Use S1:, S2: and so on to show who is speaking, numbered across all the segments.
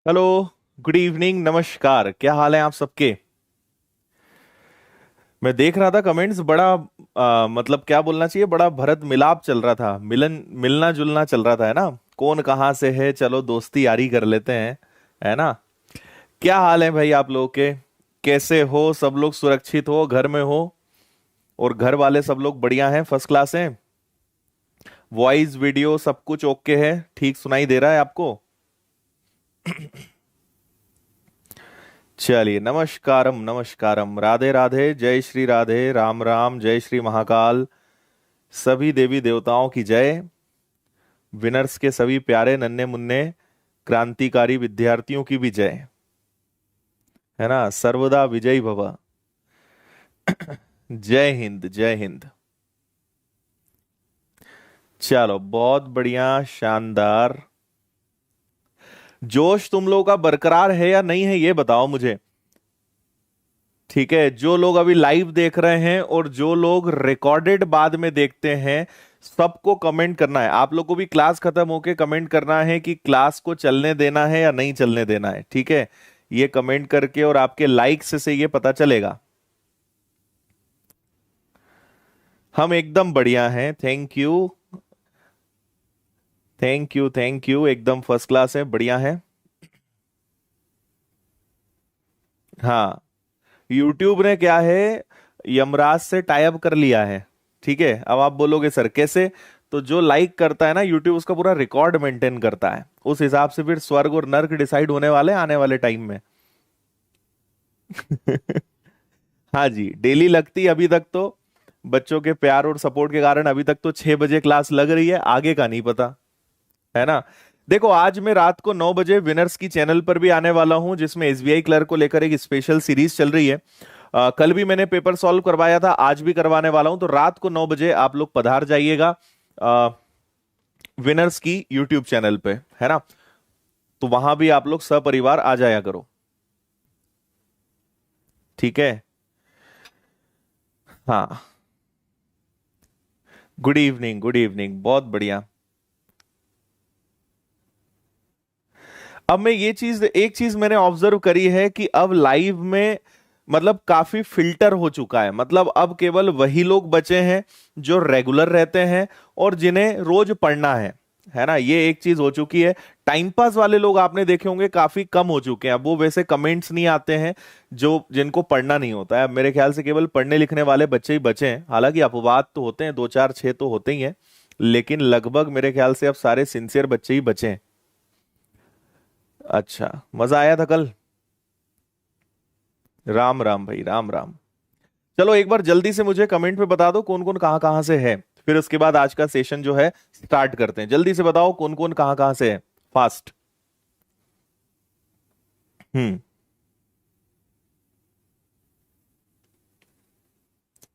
S1: Hello. Good evening, नमस्कार, क्या हाल है आप सबके। मैं देख रहा था कमेंट्स, बड़ा मतलब क्या बोलना चाहिए, बड़ा भरत मिलाप चल रहा था, मिलन मिलना जुलना चल रहा था, है ना। कौन कहाँ से है, चलो दोस्ती यारी कर लेते हैं, है ना। क्या हाल है भाई आप लोगों के। कैसे हो सब लोग, सुरक्षित हो, घर में हो। और घर वाले सब लोग बढ़िया हैं, फर्स्ट क्लास हैं। वॉइस वीडियो सब कुछ ओके है, ठीक सुनाई दे रहा है आपको। चलिए, नमस्कारम नमस्कारम, राधे राधे, जय श्री राधे, राम राम, जय श्री महाकाल। सभी देवी देवताओं की जय। विनर्स के सभी प्यारे नन्हे मुन्ने क्रांतिकारी विद्यार्थियों की भी जय। है ना, सर्वदा विजयी भव। जय हिंद, जय हिंद। चलो, बहुत बढ़िया, शानदार। जोश तुम लोगों का बरकरार है या नहीं है, ये बताओ मुझे। ठीक है, जो लोग अभी लाइव देख रहे हैं और जो लोग रिकॉर्डेड बाद में देखते हैं, सबको कमेंट करना है। आप लोग को भी क्लास खत्म होके कमेंट करना है कि क्लास को चलने देना है या नहीं चलने देना है, ठीक है। ये कमेंट करके, और आपके लाइक्स से ये पता चलेगा। हम एकदम बढ़िया हैं, thank you. Thank you, thank you, एकदम फर्स्ट क्लास है, बढ़िया है। हाँ, यूट्यूब ने क्या है, यमराज से टाई अप कर लिया है। ठीक है, अब आप बोलोगे सर कैसे। तो जो लाइक करता है ना, यूट्यूब उसका पूरा रिकॉर्ड मेंटेन करता है, उस हिसाब से फिर स्वर्ग और नर्क डिसाइड होने वाले हैं आने वाले टाइम में। हाँ जी, डेली लगती अभी तक तो। बच्चों के प्यार और सपोर्ट के कारण अभी तक तो 6 बजे क्लास लग रही है, आगे का नहीं पता, है ना। देखो, आज मैं रात को 9 बजे विनर्स की चैनल पर भी आने वाला हूं, जिसमें एसबीआई क्लर्क को लेकर एक स्पेशल सीरीज चल रही है। कल भी मैंने पेपर सॉल्व करवाया था, आज भी करवाने वाला हूं, तो रात को 9 बजे आप लोग पधार जाइएगा विनर्स की यूट्यूब चैनल पे, है ना। तो वहां भी आप लोग सपरिवार आ जाया करो। ठीक है। हाँ, गुड इवनिंग, गुड इवनिंग, बहुत बढ़िया। अब मैं ये चीज, एक चीज मैंने ऑब्जर्व करी है कि अब लाइव में मतलब काफी फिल्टर हो चुका है। मतलब अब केवल वही लोग बचे हैं जो रेगुलर रहते हैं और जिन्हें रोज पढ़ना है ना, ये एक चीज हो चुकी है। टाइम पास वाले लोग आपने देखे होंगे काफी कम हो चुके हैं, अब वो वैसे कमेंट्स नहीं आते हैं जो जिनको पढ़ना नहीं होता है। अब मेरे ख्याल से केवल पढ़ने लिखने वाले बच्चे ही बचे हैं, हालांकि अपवाद तो होते हैं, दो चार छह तो होते ही हैं, लेकिन लगभग मेरे ख्याल से अब सारे सिंसियर बच्चे ही बचे हैं। अच्छा, मजा आया था कल। राम राम भाई, राम राम। चलो, एक बार जल्दी से मुझे कमेंट पे बता दो कौन कौन कहां कहां से है। फिर उसके बाद आज का सेशन जो है स्टार्ट करते हैं। जल्दी से बताओ कौन कौन कहां कहां से है, फास्ट। हम्म।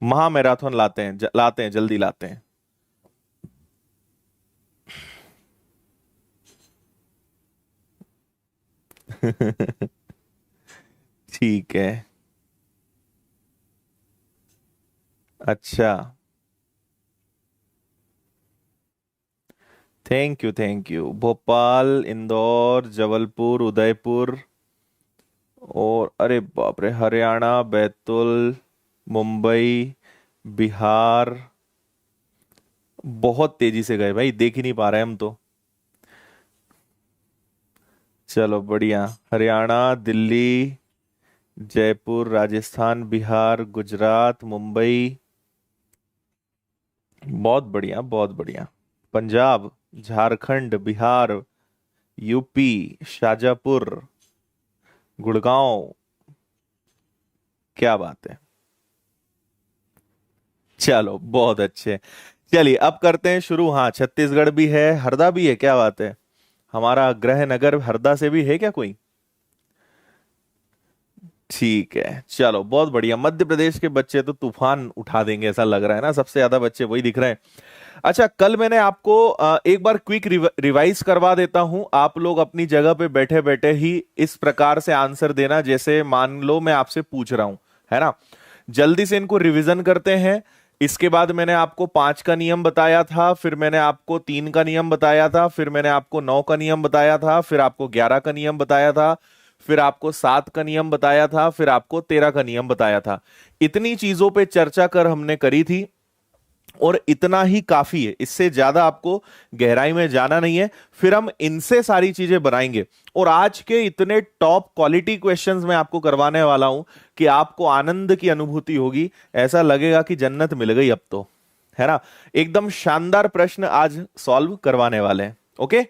S1: महा मैराथन लाते हैं, लाते हैं, जल्दी लाते हैं। ठीक है। अच्छा, thank you, thank you. Bhopal, Indore, Jabalpur, Udaipur, और अरे बाप रे, हरियाणा, बैतूल, मुंबई, बिहार। बहुत तेजी से गए भाई, देख ही नहीं पा रहे हम तो। चलो बढ़िया, हरियाणा, दिल्ली, जयपुर, राजस्थान, बिहार, गुजरात, मुंबई। बहुत बढ़िया, बहुत बढ़िया। पंजाब, झारखंड, बिहार, यूपी, शाजापुर, गुड़गांव। क्या बात है। चलो, बहुत अच्छे। चलिए, अब करते हैं शुरू। हाँ, छत्तीसगढ़ भी है, हरदा भी है, क्या बात है। हमारा गृह नगर हरदा से भी है क्या कोई। ठीक है, चलो, बहुत बढ़िया। मध्य प्रदेश के बच्चे तो तूफान उठा देंगे, ऐसा लग रहा है ना, सबसे ज्यादा बच्चे वही दिख रहे हैं। अच्छा, कल मैंने आपको एक बार क्विक रिवाइज करवा देता हूं। आप लोग अपनी जगह पे बैठे बैठे ही इस प्रकार से आंसर देना, जैसे मान लो मैं आपसे पूछ रहा हूं, है ना। जल्दी से इनको रिवीजन करते हैं। इसके बाद मैंने आपको 5 का नियम बताया था, फिर मैंने आपको 3 का नियम बताया था, फिर मैंने आपको 9 का नियम बताया था, फिर आपको 11 का नियम बताया था, फिर आपको 7 का नियम बताया था, फिर आपको 13 का नियम बताया था। इतनी चीजों पे चर्चा कर हमने करी थी और इतना ही काफी है, इससे ज्यादा आपको गहराई में जाना नहीं है। फिर हम इनसे सारी चीजें बनाएंगे और आज के इतने टॉप क्वालिटी क्वेश्चंस मैं आपको करवाने वाला हूं कि आपको आनंद की अनुभूति होगी, ऐसा लगेगा कि जन्नत मिल गई अब तो, है ना। एकदम शानदार प्रश्न आज सॉल्व करवाने वाले हैं। ओके,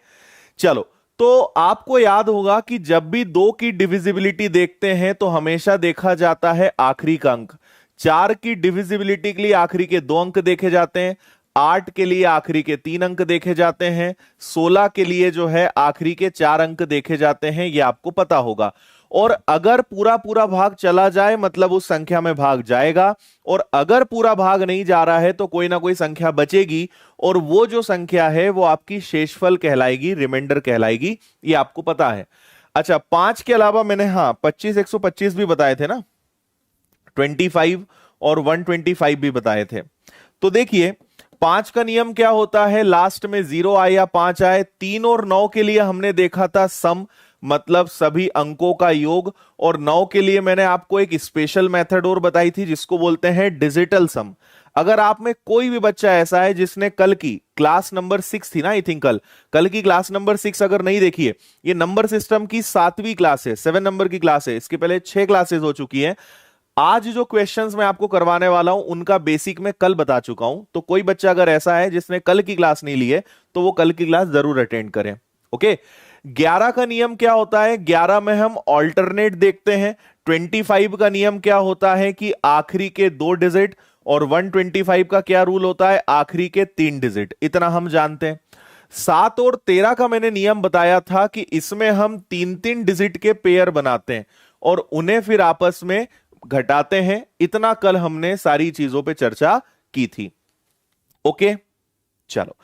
S1: चलो। तो आपको याद होगा कि जब भी दो की डिविजिबिलिटी देखते हैं तो हमेशा देखा जाता है आखिरी का अंक। 4 की डिविजिबिलिटी के लिए आखिरी के 2 अंक देखे जाते हैं, 8 के लिए आखिरी के 3 अंक देखे जाते हैं, 16 के लिए जो है आखिरी के 4 अंक देखे जाते हैं, ये आपको पता होगा। और अगर पूरा पूरा भाग चला जाए मतलब उस संख्या में भाग जाएगा, और अगर पूरा भाग नहीं जा रहा है तो कोई ना कोई संख्या बचेगी, और वो जो संख्या है वो आपकी शेषफल कहलाएगी, रिमाइंडर कहलाएगी, ये आपको पता है। अच्छा, 5 के अलावा मैंने, हाँ, 25 125 भी बताए थे ना, 25 और 125 भी बताए थे। तो देखिए 5 का नियम क्या होता है, लास्ट में 0 आए या 5 आए। 3 और 9 के लिए हमने देखा था सम, मतलब सभी अंकों का योग, और 9 के लिए मैंने आपको एक स्पेशल मेथड और बताई थी जिसको बोलते हैं डिजिटल सम। अगर आप में कोई भी बच्चा ऐसा है जिसने कल की क्लास नंबर 6 थी ना, आई थिंक कल की क्लास नंबर 6 अगर नहीं देखी है, ये नंबर सिस्टम की 7वीं क्लास है, 7 नंबर की क्लास है, इसके पहले 6 क्लासेस हो चुकी हैं। आज जो क्वेश्चंस मैं आपको करवाने वाला हूं उनका बेसिक मैं कल बता चुका हूं, तो कोई बच्चा अगर ऐसा है जिसने कल की क्लास नहीं ली है तो वो कल की क्लास जरूर अटेंड करें। ओके, 11 का नियम क्या होता है, 11 में हम ऑल्टरनेट देखते हैं। 25 का नियम क्या होता है कि आखिरी के 2 डिजिट, और 125 का क्या रूल होता है, आखिरी के 3 डिजिट, इतना हम जानते हैं। 7 और 13 का मैंने नियम बताया था कि इसमें हम 3-3 डिजिट के पेयर बनाते हैं और उन्हें फिर आपस में घटाते हैं। इतना कल हमने सारी चीजों पे चर्चा की थी। ओके, चलो।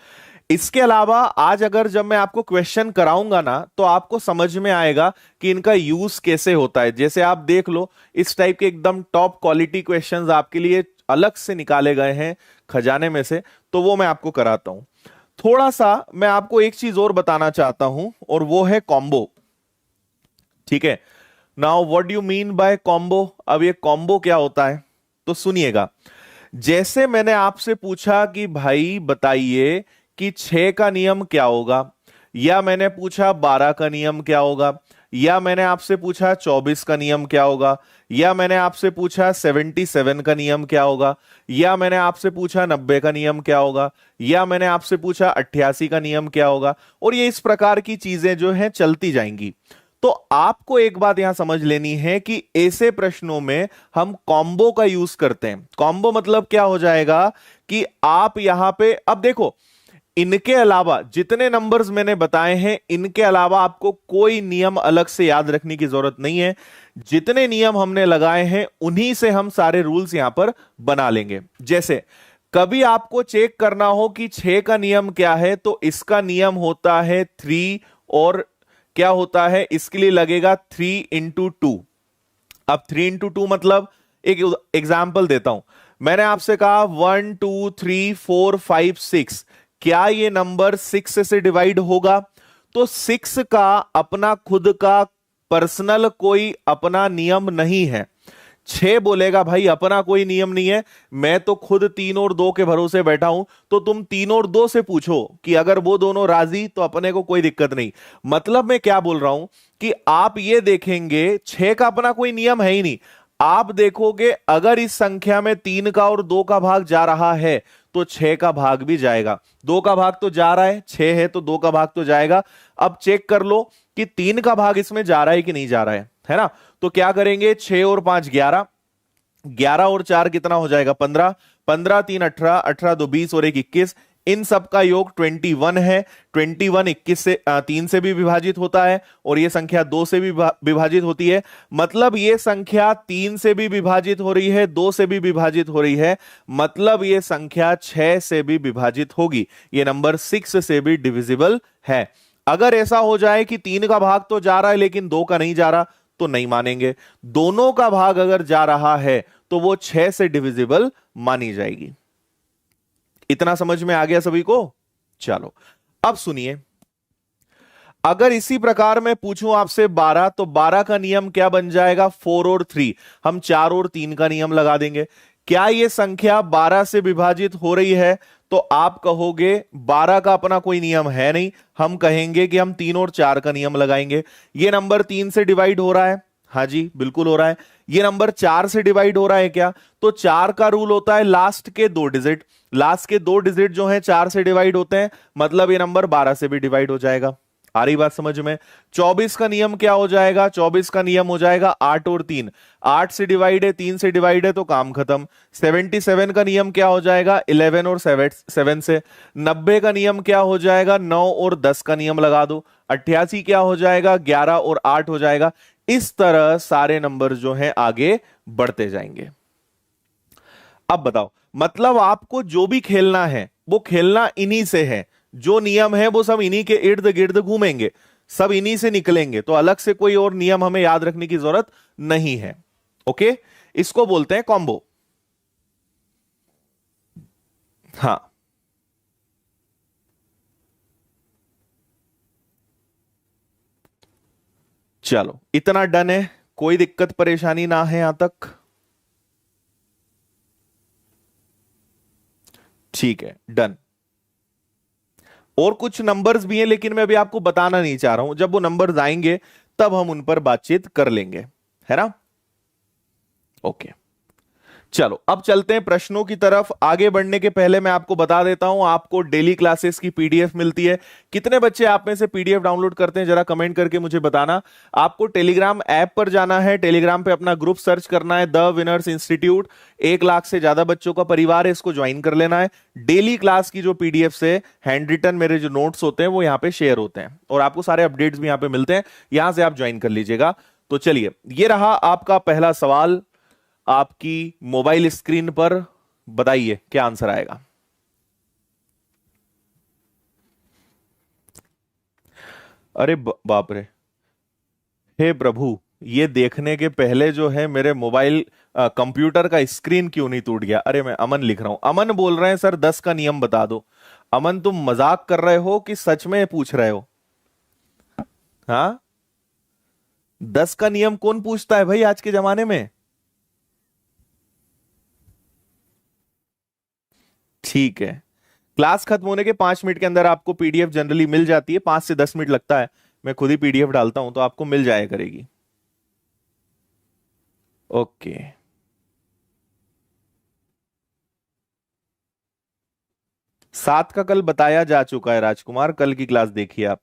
S1: इसके अलावा आज अगर जब मैं आपको क्वेश्चन कराऊंगा ना तो आपको समझ में आएगा कि इनका यूज कैसे होता है। जैसे आप देख लो, इस टाइप के एकदम टॉप क्वालिटी क्वेश्चंस आपके लिए अलग से निकाले गए हैं खजाने में से, तो वो मैं आपको कराता हूं। थोड़ा सा मैं आपको एक चीज और बताना चाहता हूं और वो है कॉम्बो। ठीक है, now what do you mean by combo. अब ये कॉम्बो क्या होता है तो सुनिएगा। जैसे मैंने आपसे पूछा कि भाई बताइए कि 6 का नियम क्या होगा, या मैंने पूछा 12 का नियम क्या होगा, या मैंने आपसे पूछा 24 का नियम क्या होगा, या मैंने आपसे पूछा 77 का नियम क्या होगा, या मैंने आपसे पूछा 90 का नियम क्या होगा, या मैंने आपसे पूछा 88 का नियम क्या होगा, और ये इस प्रकार की चीजें जो हैं चलती जाएंगी। तो आपको एक बात यहां समझ लेनी है कि ऐसे प्रश्नों में हम कॉम्बो का यूज करते हैं। कॉम्बो मतलब क्या हो जाएगा कि आप यहां पे, अब देखो, इनके अलावा जितने नंबर्स मैंने बताए हैं, इनके अलावा आपको कोई नियम अलग से याद रखने की जरूरत नहीं है। जितने नियम हमने लगाए हैं उन्हीं से हम सारे रूल्स यहां पर बना लेंगे। जैसे कभी आपको चेक करना हो कि 6 का नियम क्या है, तो इसका नियम होता है 3, और क्या होता है, इसके लिए लगेगा 3 इंटू 2। अब 3 इंटू 2 मतलब, एक एग्जाम्पल देता हूं। मैंने आपसे कहा 1 2 3 4 5 6, क्या ये नंबर 6 से डिवाइड होगा? तो 6 का अपना खुद का पर्सनल कोई अपना नियम नहीं है। 6 बोलेगा भाई अपना कोई नियम नहीं है, मैं तो खुद 3 और 2 के भरोसे बैठा हूं, तो तुम 3 और 2 से पूछो कि अगर वो दोनों राजी तो अपने को कोई दिक्कत नहीं। मतलब मैं क्या बोल रहा हूं कि आप ये देखेंगे 6 का अपना कोई नियम है ही नहीं। आप देखोगे अगर इस संख्या में 3 का और 2 का भाग जा रहा है तो 6 का भाग भी जाएगा। 2 का भाग तो जा रहा है, 6 है तो 2 का भाग तो जाएगा। अब चेक कर लो कि 3 का भाग इसमें जा रहा है कि नहीं जा रहा है ना। तो क्या करेंगे, 6 और 5 11, 11 और 4 कितना हो जाएगा 15, 15 3 18, 18 2 20 और 1 21, इन सब का योग 21 है। 21 21 से 3 से भी विभाजित होता है और ये संख्या 2 से भी विभाजित होती है। मतलब ये संख्या 3 से भी विभाजित हो रही है, 2 से भी विभाजित हो रही है, मतलब ये संख्या 6 से भी विभाजित होगी। ये नंबर 6 से भी डिविजिबल है। अगर ऐसा हो जाए कि 3 का भाग तो जा रहा है लेकिन 2 का नहीं जा रहा तो नहीं मानेंगे। दोनों का भाग अगर जा रहा है तो वो 6 से डिविजिबल मानी जाएगी। इतना समझ में आ गया सभी को? चलो अब सुनिए, अगर इसी प्रकार मैं पूछूं आपसे 12, तो 12 का नियम क्या बन जाएगा? 4 और 3, हम 4 और 3 का नियम लगा देंगे। क्या यह संख्या 12 से विभाजित हो रही है? तो आप कहोगे 12 का अपना कोई नियम है नहीं, हम कहेंगे कि हम 3 और 4 का नियम लगाएंगे। यह नंबर 3 से डिवाइड हो रहा है, हाँ जी बिल्कुल हो रहा है। ये नंबर 4 से डिवाइड हो रहा है क्या? तो 4 का रूल होता है लास्ट के 2 डिजिट, लास्ट के 2 डिजिट जो हैं 4 से डिवाइड होते हैं, मतलब ये नंबर 12 से भी डिवाइड हो जाएगा। आ रही बात समझ में? 24 का नियम क्या हो जाएगा? 24 का नियम हो जाएगा 8 और 3, 8 से डिवाइड है, 3 से डिवाइड है, तो काम खत्म। 77 का नियम क्या हो जाएगा? 11 और 7 से। 90 का नियम क्या हो जाएगा? 9 और 10 का नियम लगा दो। 88 क्या हो जाएगा? 11 और 8 हो जाएगा। इस तरह सारे नंबर जो हैं आगे बढ़ते जाएंगे। अब बताओ, मतलब आपको जो भी खेलना है वो खेलना इन्हीं से है, जो नियम है वो सब इन्हीं के इर्द गिर्द घूमेंगे, सब इन्हीं से निकलेंगे, तो अलग से कोई और नियम हमें याद रखने की जरूरत नहीं है। ओके, इसको बोलते हैं कॉम्बो। हाँ, चलो इतना डन है, कोई दिक्कत परेशानी ना है यहां तक? ठीक है, डन। और कुछ नंबर्स भी हैं, लेकिन मैं अभी आपको बताना नहीं चाह रहा हूं, जब वो नंबर्स आएंगे तब हम उन पर बातचीत कर लेंगे, है ना? ओके, चलो अब चलते हैं प्रश्नों की तरफ। आगे बढ़ने के पहले मैं आपको बता देता हूं, आपको डेली क्लासेस की पीडीएफ मिलती है। कितने बच्चे आप में से पीडीएफ डाउनलोड करते हैं, जरा कमेंट करके मुझे बताना। आपको टेलीग्राम ऐप पर जाना है, टेलीग्राम पे अपना ग्रुप सर्च करना है, द विनर्स इंस्टीट्यूट। 1 लाख से ज्यादा बच्चों का परिवार है, इसको ज्वाइन कर लेना है। डेली क्लास की जो पीडीएफ से हैंड रिटन मेरे जो नोट्स होते हैं वो यहाँ पे शेयर होते हैं, और आपको सारे अपडेट्स भी यहाँ पे मिलते हैं, यहां से आप ज्वाइन कर लीजिएगा। तो चलिए, ये रहा आपका पहला सवाल आपकी मोबाइल स्क्रीन पर। बताइए क्या आंसर आएगा? अरे बाप रे, हे प्रभु, ये देखने के पहले जो है मेरे मोबाइल कंप्यूटर का स्क्रीन क्यों नहीं टूट गया? अरे मैं अमन लिख रहा हूं। अमन बोल रहे हैं सर 10 का नियम बता दो। अमन तुम मजाक कर रहे हो कि सच में पूछ रहे हो? हाँ, 10 का नियम कौन पूछता है भाई आज के जमाने में? ठीक है, क्लास खत्म होने के 5 मिनट के अंदर आपको पीडीएफ जनरली मिल जाती है, 5 से 10 मिनट लगता है। मैं खुद ही पीडीएफ डालता हूं तो आपको मिल जाया करेगी। ओके, 7 का कल बताया जा चुका है राजकुमार, कल की क्लास देखिए आप।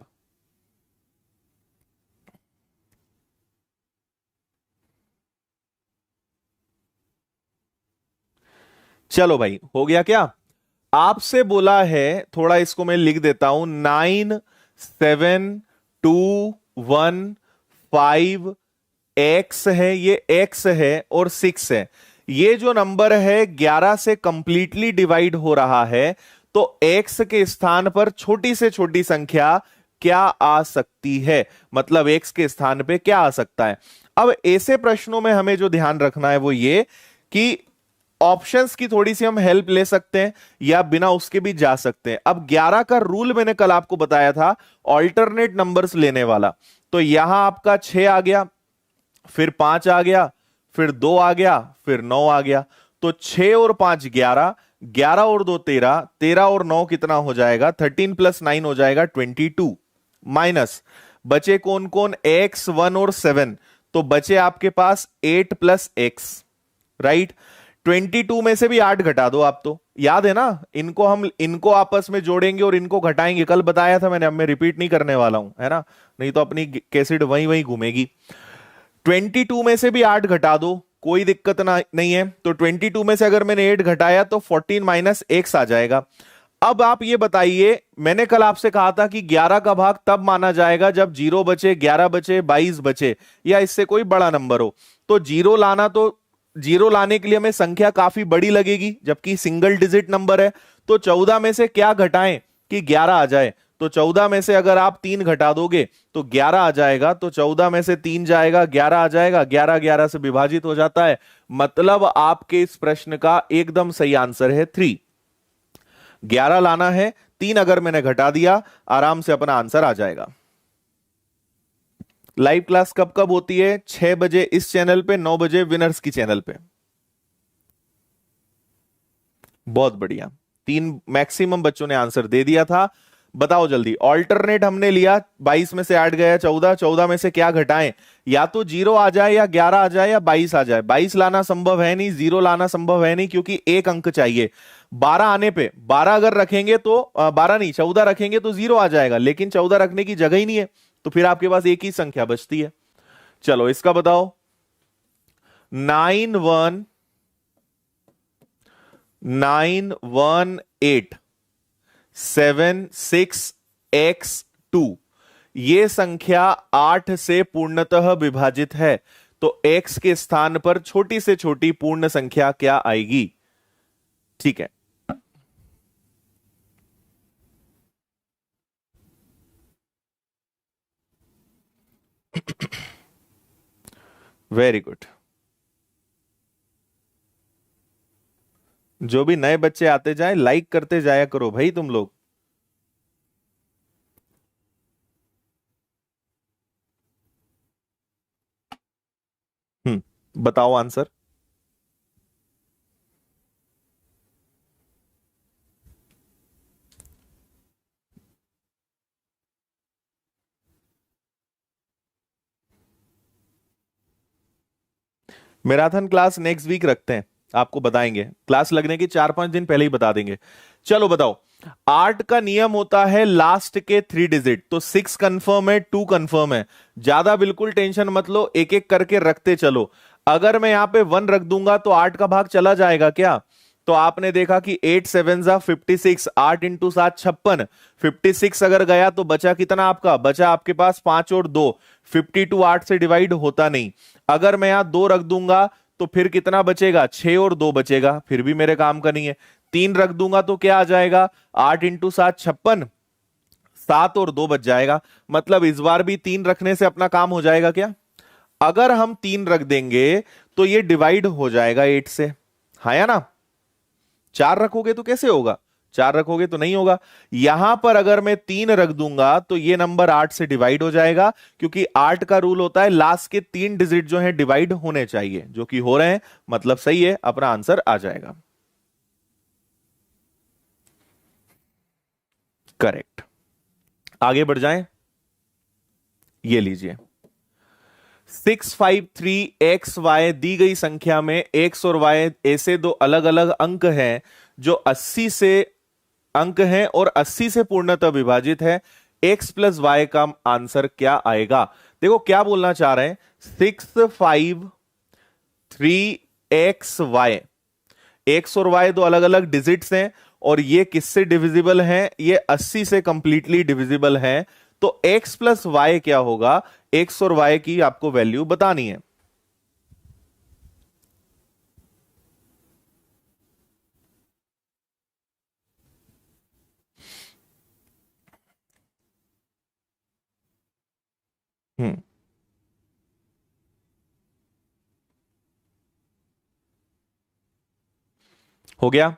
S1: चलो भाई, हो गया क्या? आपसे बोला है, थोड़ा इसको मैं लिख देता हूं, 9, 7, 2, 1, 5 एक्स है, ये एक्स है और 6 है। ये जो नंबर है 11 से कंप्लीटली डिवाइड हो रहा है, तो एक्स के स्थान पर छोटी से छोटी संख्या क्या आ सकती है? मतलब एक्स के स्थान पे क्या आ सकता है? अब ऐसे प्रश्नों में हमें जो ध्यान रखना है वो ये कि ऑप्शंस की थोड़ी सी हम हेल्प ले सकते हैं या बिना उसके भी जा सकते हैं। अब 11 का रूल मैंने कल आपको बताया था, ऑल्टरनेट नंबर्स लेने वाला। तो यहां आपका 6 आ गया, फिर 5 आ गया, फिर 2 आ गया, फिर 9 आ गया। तो 6 और 5 11, 11 और 2 13, 13 और 9 कितना हो जाएगा? 13 + 9 हो जाएगा 22। माइनस बचे कौन कौन? x, 1 और 7। तो बचे आपके पास 8 + x, राइट? 22 में से भी 8 घटा दो आप, तो याद है ना, इनको आपस में जोड़ेंगे और इनको घटाएंगे, कल बताया था मैंने, अब मैं रिपीट नहीं करने वाला हूं, है ना, नहीं तो अपनी कैसेट वहीं वहीं घूमेगी। 22 में से भी 8 घटा दो, कोई दिक्कत ना नहीं है। तो 22 में से अगर मैंने 8 घटाया तो 14 - x आ जाएगा। अब आप ये बताइए, मैंने कल आपसे कहा था कि 11 का भाग तब माना जाएगा जब 0 बचे, 11 बचे, 22 बचे, या इससे कोई बड़ा नंबर हो। तो जीरो लाने के लिए हमें संख्या काफी बड़ी लगेगी, जबकि सिंगल डिजिट नंबर है। तो 14 में से क्या घटाएं कि 11 आ जाए? तो 14 में से अगर आप 3 घटा दोगे तो 11 आ जाएगा। तो 14 में से 3 जाएगा, 11 आ जाएगा, 11 11 से विभाजित हो जाता है। मतलब आपके इस प्रश्न का एकदम सही आंसर है 3। 11 लाना है, 3 अगर मैंने घटा दिया, आराम से अपना आंसर आ जाएगा। लाइव क्लास कब कब होती है? 6 बजे इस चैनल पे, 9 बजे विनर्स की चैनल पे। बहुत बढ़िया, 3 मैक्सिमम बच्चों ने आंसर दे दिया था। बताओ जल्दी, ऑल्टरनेट हमने लिया, 22 में से 8 गया 14, 14 में से क्या घटाएं? या तो 0 आ जाए, या 11 आ जाए, या 22 आ जाए। 22 लाना संभव है नहीं, 0 लाना संभव है नहीं, क्योंकि एक अंक चाहिए। 12 आने पे, 12 अगर रखेंगे तो 12 नहीं 14 रखेंगे तो 0 आ जाएगा, लेकिन 14 रखने की जगह ही नहीं है, तो फिर आपके पास एक ही संख्या बचती है। चलो इसका बताओ, 918766x2, ये संख्या 8 से पूर्णतः विभाजित है, तो x के स्थान पर छोटी से छोटी पूर्ण संख्या क्या आएगी? ठीक है, वेरी गुड। जो भी नए बच्चे आते जाए, लाइक करते जाया करो भाई तुम लोग। बताओ answer. Marathon class next week रखते हैं, आपको बताएंगे, क्लास लगने की 4-5 दिन पहले ही बता देंगे। चलो बताओ, 8 का नियम होता है लास्ट के 3 डिजिट, तो 6 कंफर्म है, 2 कंफर्म है। ज्यादा बिल्कुल टेंशन मत लो, एक एक करके रखते चलो। अगर मैं यहां पे 1 रख दूंगा तो 8 का भाग चला जाएगा क्या? तो आपने देखा कि 8 7 जा 56, 8 इंटू 7 56, 56 अगर गया तो बचा कितना आपका? बचा आपके पास 5 और 2, 52 8 से डिवाइड होता नहीं। अगर मैं यहां 2 रख दूंगा तो फिर कितना बचेगा? 6 और 2 बचेगा, फिर भी मेरे काम का नहीं है। 3 रख दूंगा तो क्या आ जाएगा? 8 इंटू 7 56, 7 और 2 बच जाएगा। मतलब इस बार भी 3 रखने से अपना काम हो जाएगा क्या? अगर हम 3 रख देंगे तो ये डिवाइड हो जाएगा 8 से, हाँ या ना? 4 रखोगे तो कैसे होगा? 4 रखोगे तो नहीं होगा। यहां पर अगर मैं 3 रख दूंगा तो ये नंबर 8 से डिवाइड हो जाएगा, क्योंकि 8 का रूल होता है लास्ट के 3 डिजिट जो है डिवाइड होने चाहिए, जो कि हो रहे हैं, मतलब सही है, अपना आंसर आ जाएगा। करेक्ट। आगे बढ़ जाएं, ये लीजिए, 653XY दी गई संख्या में X और Y ऐसे दो अलग अलग अंक हैं जो 80 से अंक हैं और 80 से पूर्णतः विभाजित है। X प्लस Y का आंसर क्या आएगा? देखो क्या बोलना चाह रहे हैं, 653XY, X और Y दो अलग अलग डिजिट्स हैं, और ये किससे डिविजिबल हैं? ये 80 से कंप्लीटली डिविजिबल हैं। तो X प्लस Y क्या होगा? X और Y की आपको वैल्यू बतानी है। हम्म, हो गया।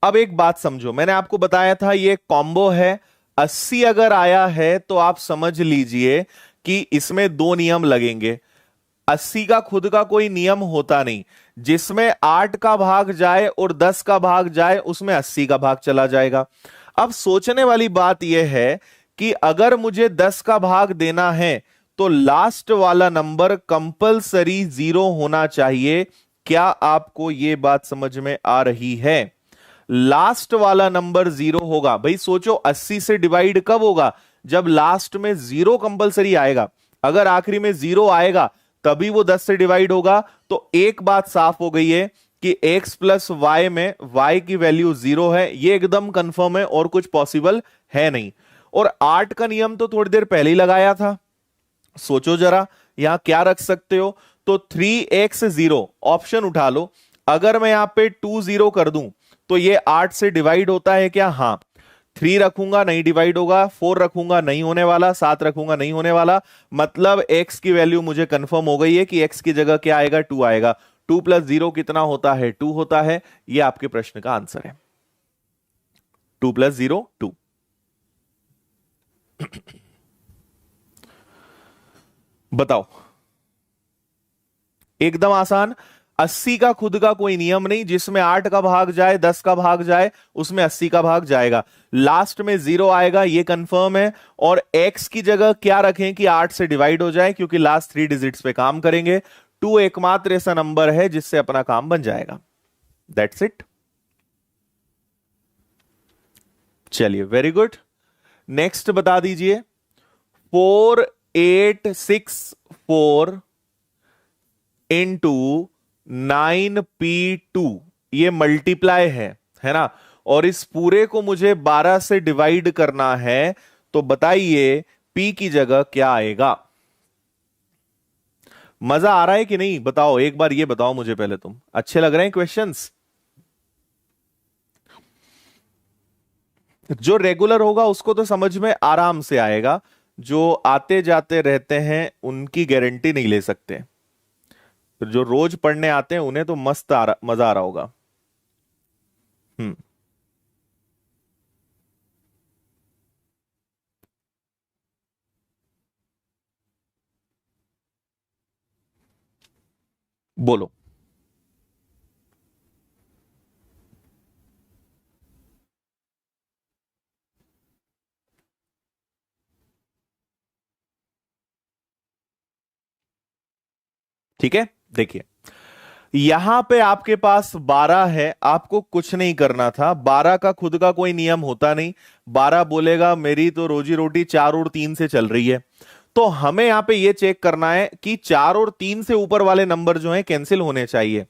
S1: अब एक बात समझो, मैंने आपको बताया था ये कॉम्बो है, 80 अगर आया है तो आप समझ लीजिए कि इसमें 2 नियम लगेंगे। 80 का खुद का कोई नियम होता नहीं, जिसमें 8 का भाग जाए और 10 का भाग जाए उसमें 80 का भाग चला जाएगा। अब सोचने वाली बात यह है कि अगर मुझे 10 का भाग देना है तो लास्ट वाला नंबर कंपलसरी 0 होना चाहिए। क्या आपको यह बात समझ में आ रही है? लास्ट वाला नंबर 0 होगा। भाई सोचो, 80 से डिवाइड कब होगा? जब लास्ट में 0 कंपलसरी आएगा। अगर आखिरी में 0 आएगा तभी वो 10 से डिवाइड होगा। तो एक बात साफ हो गई है कि x प्लस वाई में y की वैल्यू 0 है, ये एकदम कंफर्म है और कुछ पॉसिबल है नहीं। और 8 का नियम तो थोड़ी देर पहले ही लगाया था। सोचो जरा, यहां क्या रख सकते हो? तो 3x0 ऑप्शन उठा लो। अगर मैं यहां पे 20 कर दूं तो ये 8 से डिवाइड होता है क्या? हाँ। 3 रखूंगा नहीं डिवाइड होगा, 4 रखूंगा नहीं होने वाला, 7 रखूंगा नहीं होने वाला। मतलब x की वैल्यू मुझे कंफर्म हो गई है कि x की जगह क्या आएगा? 2 आएगा। 2 प्लस 0 कितना होता है? 2 होता है। ये आपके प्रश्न का आंसर है। 2 प्लस 0 2। बताओ, एकदम आसान। 80 का खुद का कोई नियम नहीं, जिसमें 8 का भाग जाए 10 का भाग जाए उसमें 80 का भाग जाएगा, लास्ट में 0 आएगा, ये कंफर्म है। और x की जगह क्या रखें कि 8 से डिवाइड हो जाए, क्योंकि लास्ट 3 डिजिट्स पे काम करेंगे। 2 एकमात्र ऐसा नंबर है जिससे अपना काम बन जाएगा। That's it. चलिए, वेरी गुड। नेक्स्ट बता दीजिए। 4864 इंटू 9p2, ये मल्टीप्लाई है ना, और इस पूरे को मुझे 12 से डिवाइड करना है। तो बताइए p की जगह क्या आएगा। मजा आ रहा है कि नहीं बताओ, एक बार ये बताओ मुझे पहले, तुम अच्छे लग रहे हैं क्वेश्चंस? जो रेगुलर होगा उसको तो समझ में आराम से आएगा, जो आते जाते रहते हैं उनकी गारंटी नहीं ले सकते। तो जो रोज पढ़ने आते हैं उन्हें तो मजा आ रहा होगा। हम्म। बोलो। ठीक है, देखिए यहां पे आपके पास 12 है, आपको कुछ नहीं करना था। 12 का खुद का कोई नियम होता नहीं। 12 बोलेगा मेरी तो रोजी रोटी 4 और 3 से चल रही है। तो हमें यहां पे ये चेक करना है कि 4 और 3 से ऊपर वाले नंबर जो हैं कैंसिल होने चाहिए।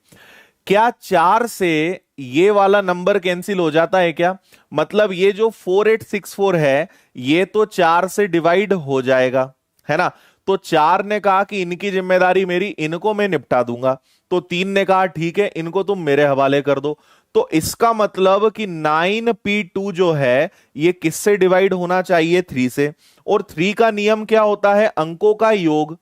S1: क्या 4 से ये वाला नंबर कैंसिल हो जाता है क्या? मतलब ये जो 4864 है ये तो 4 से डिवाइड हो जाएगा, है ना। तो 4 ने कहा कि इनकी जिम्मेदारी मेरी, इनको मैं निपटा दूंगा। तो 3 ने कहा ठीक है, इनको तुम मेरे हवाले कर दो। तो इसका मतलब कि 9p2 जो है ये किससे डिवाइड होना चाहिए? 3 से। और 3 का नियम क्या होता है? अंकों का योग।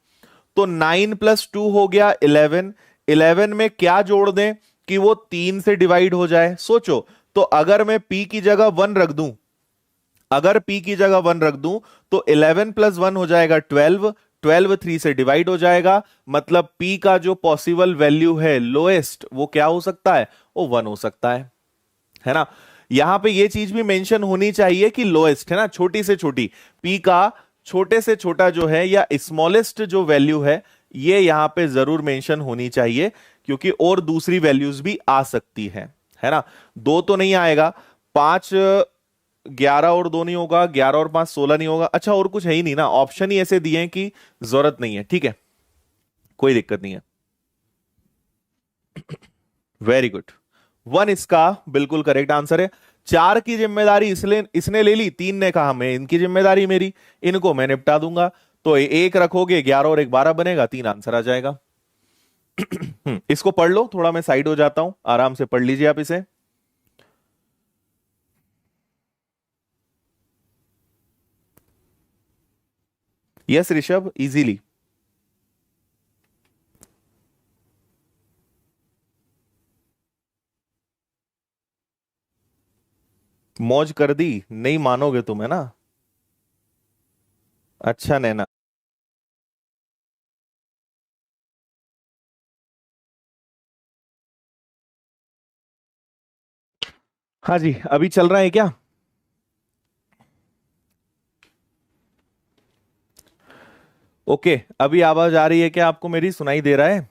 S1: तो 9 प्लस 2 हो गया 11। 11 में क्या जोड़ दें कि वो 3 से डिवाइड हो जाए? सोचो, तो अगर मैं p की जगह 1 रख दूं, अगर p की जगह 1 रख दूं तो 11 प्लस 1 हो जाएगा 12। 12 3 से डिवाइड हो जाएगा, मतलब p का जो पॉसिबल वैल्यू है लोएस्ट वो क्या हो सकता है? वो 1 हो सकता है ना। यहां पे ये चीज भी मेंशन होनी चाहिए कि लोएस्ट, है ना, छोटी से छोटी p का छोटे से छोटा जो है या स्मॉलेस्ट जो वैल्यू है ये यहां पे जरूर मेंशन होनी चाहिए, क्योंकि और दूसरी वैल्यूज भी आ सकती है ना। 2 तो नहीं आएगा, 5 11 और 2 नहीं होगा, 11 और 5 16 नहीं होगा। अच्छा, और कुछ है ही नहीं ना, ऑप्शन ही ऐसे दिए हैं कि जरूरत नहीं है। ठीक है, कोई दिक्कत नहीं है। Very good. 1 इसका बिल्कुल करेक्ट आंसर है। 4 की जिम्मेदारी इसलिए इसने ले ली, 3 ने कहा मैं इनकी जिम्मेदारी मेरी, इनको मैं निपटा दूंगा। तो एक रखोगे 11 और एक 12 बनेगा, 3 आंसर आ जाएगा। इसको पढ़ लो, थोड़ा मैं साइड हो जाता हूं, आराम से पढ़ लीजिए आप इसे। Yes Rishabh, easily. मौज कर दी, नहीं मानोगे तुम, है ना। अच्छा नैना। हाँ जी, अभी चल रहा है क्या? ओके, अभी आवाज आ रही है क्या आपको? मेरी सुनाई दे रहा है?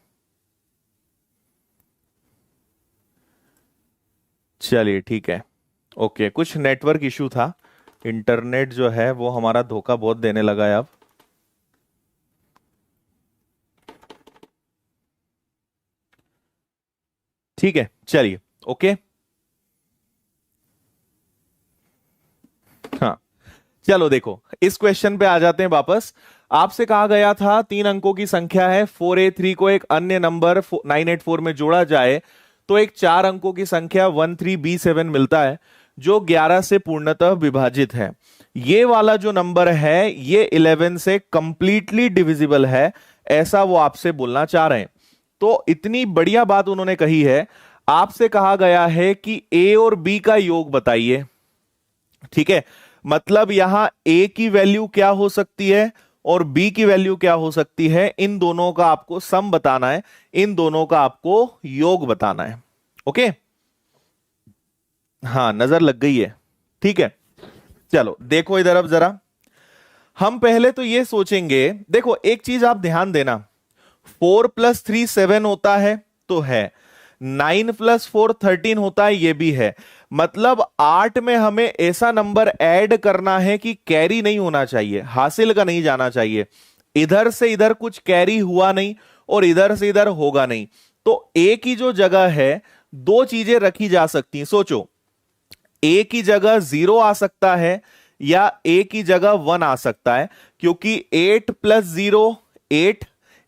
S1: चलिए ठीक है। ओके, कुछ नेटवर्क इशू था, इंटरनेट जो है वो हमारा धोखा बहुत देने लगा है अब। ठीक है, चलिए। ओके, हाँ, चलो देखो इस क्वेश्चन पे आ जाते हैं वापस। आपसे कहा गया था 3 अंकों की संख्या है 4a3 को एक अन्य नंबर 984 में जोड़ा जाए तो एक 4 अंकों की संख्या 13b7 मिलता है, जो 11 से पूर्णतः विभाजित है। ये वाला जो नंबर है ये 11 से कंप्लीटली डिविजिबल है, ऐसा वो आपसे बोलना चाह रहे हैं। तो इतनी बढ़िया बात उन्होंने कही है। आपसे कहा गया है कि a और b का योग बताइए। ठीक है, मतलब यहां ए की वैल्यू क्या हो सकती है और बी की वैल्यू क्या हो सकती है, इन दोनों का आपको सम बताना है, इन दोनों का आपको योग बताना है। ओके, हाँ नजर लग गई है। ठीक है, चलो देखो इधर अब जरा, हम पहले तो ये सोचेंगे, देखो एक चीज आप ध्यान देना, 4 + 3 7 होता है तो है, 9 + 4 13 होता है ये भी है, मतलब 8 में हमें ऐसा नंबर ऐड करना है कि कैरी नहीं होना चाहिए, हासिल का नहीं जाना चाहिए, इधर से इधर कुछ कैरी हुआ नहीं और इधर से इधर होगा नहीं। तो ए की जो जगह है दो चीजें रखी जा सकती हैं, सोचो, ए की जगह 0 आ सकता है या ए की जगह 1 आ सकता है, क्योंकि 8 + 0 8,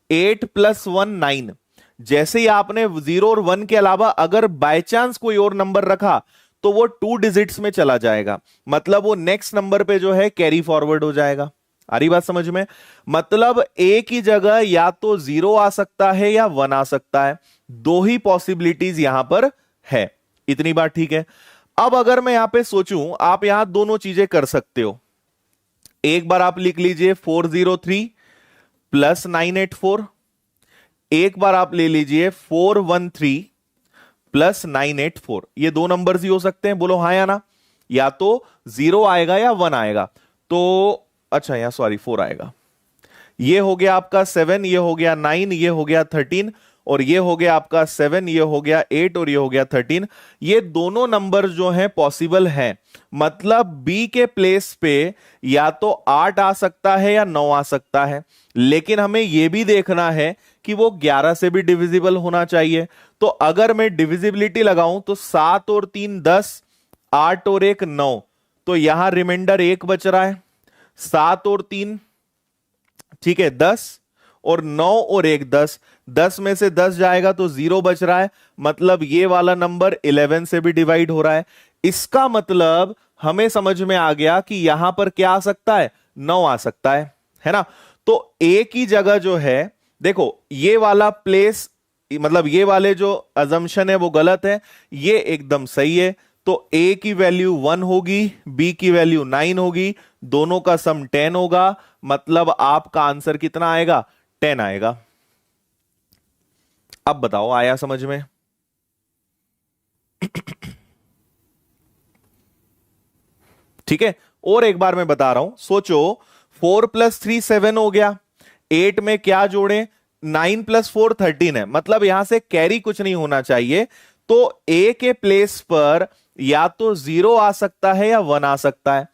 S1: 8 + 1 9, जैसे ही आपने 0 और 1 के अलावा अगर बाय चांस कोई और नंबर रखा तो वो 2 डिजिट्स में चला जाएगा, मतलब वो नेक्स्ट नंबर पे जो है कैरी फॉरवर्ड हो जाएगा। आ रही बात समझ में? मतलब ए की जगह या तो 0 आ सकता है या 1 आ सकता है, दो ही पॉसिबिलिटीज यहां पर है। इतनी बात ठीक है। अब अगर मैं यहां पे सोचूं, आप यहां दोनों चीजें कर सकते हो, एक बार आप लिख लीजिए 403 + 984, एक बार आप ले लीजिए 413 + 984, ये दो नंबर्स ही हो सकते हैं, बोलो हाँ या ना, या तो 0 आएगा या 1 आएगा। तो अच्छा यहां सॉरी 4 आएगा, ये हो गया आपका 7, ये हो गया 9, ये हो गया 13, और ये हो गया आपका 7, ये हो गया 8, और ये हो गया 13। ये दोनों नंबर जो हैं पॉसिबल हैं, मतलब बी के प्लेस पे या तो 8 आ सकता है या 9 आ सकता है, लेकिन हमें यह भी देखना है कि वो 11 से भी डिविजिबल होना चाहिए। तो अगर मैं डिविजिबिलिटी लगाऊं तो 7 और 3 10, 8 और 1 9, तो यहां रिमाइंडर 1 बच रहा है, 7 और 3 ठीक है 10, और 9 और 1 10, 10 में से 10 जाएगा तो 0 बच रहा है, मतलब ये वाला नंबर 11 से भी डिवाइड हो रहा है। इसका मतलब हमें समझ में आ गया कि यहां पर क्या आ सकता है, 9 आ सकता है ना। तो ए की जगह जो है, देखो ये वाला प्लेस, मतलब ये वाले जो अजम्पशन है वो गलत है, ये एकदम सही है। तो ए की वैल्यू 1 होगी, बी की वैल्यू 9 होगी, दोनों का सम 10 होगा, मतलब आपका आंसर कितना आएगा, 10 आएगा। अब बताओ आया समझ में? ठीक है, और एक बार मैं बता रहा हूं, सोचो 4 + 3 7 हो गया, 8 में क्या जोड़े, 9 + 4 13 है, मतलब यहां से कैरी कुछ नहीं होना चाहिए। तो ए के प्लेस पर या तो 0 आ सकता है या 1 आ सकता है,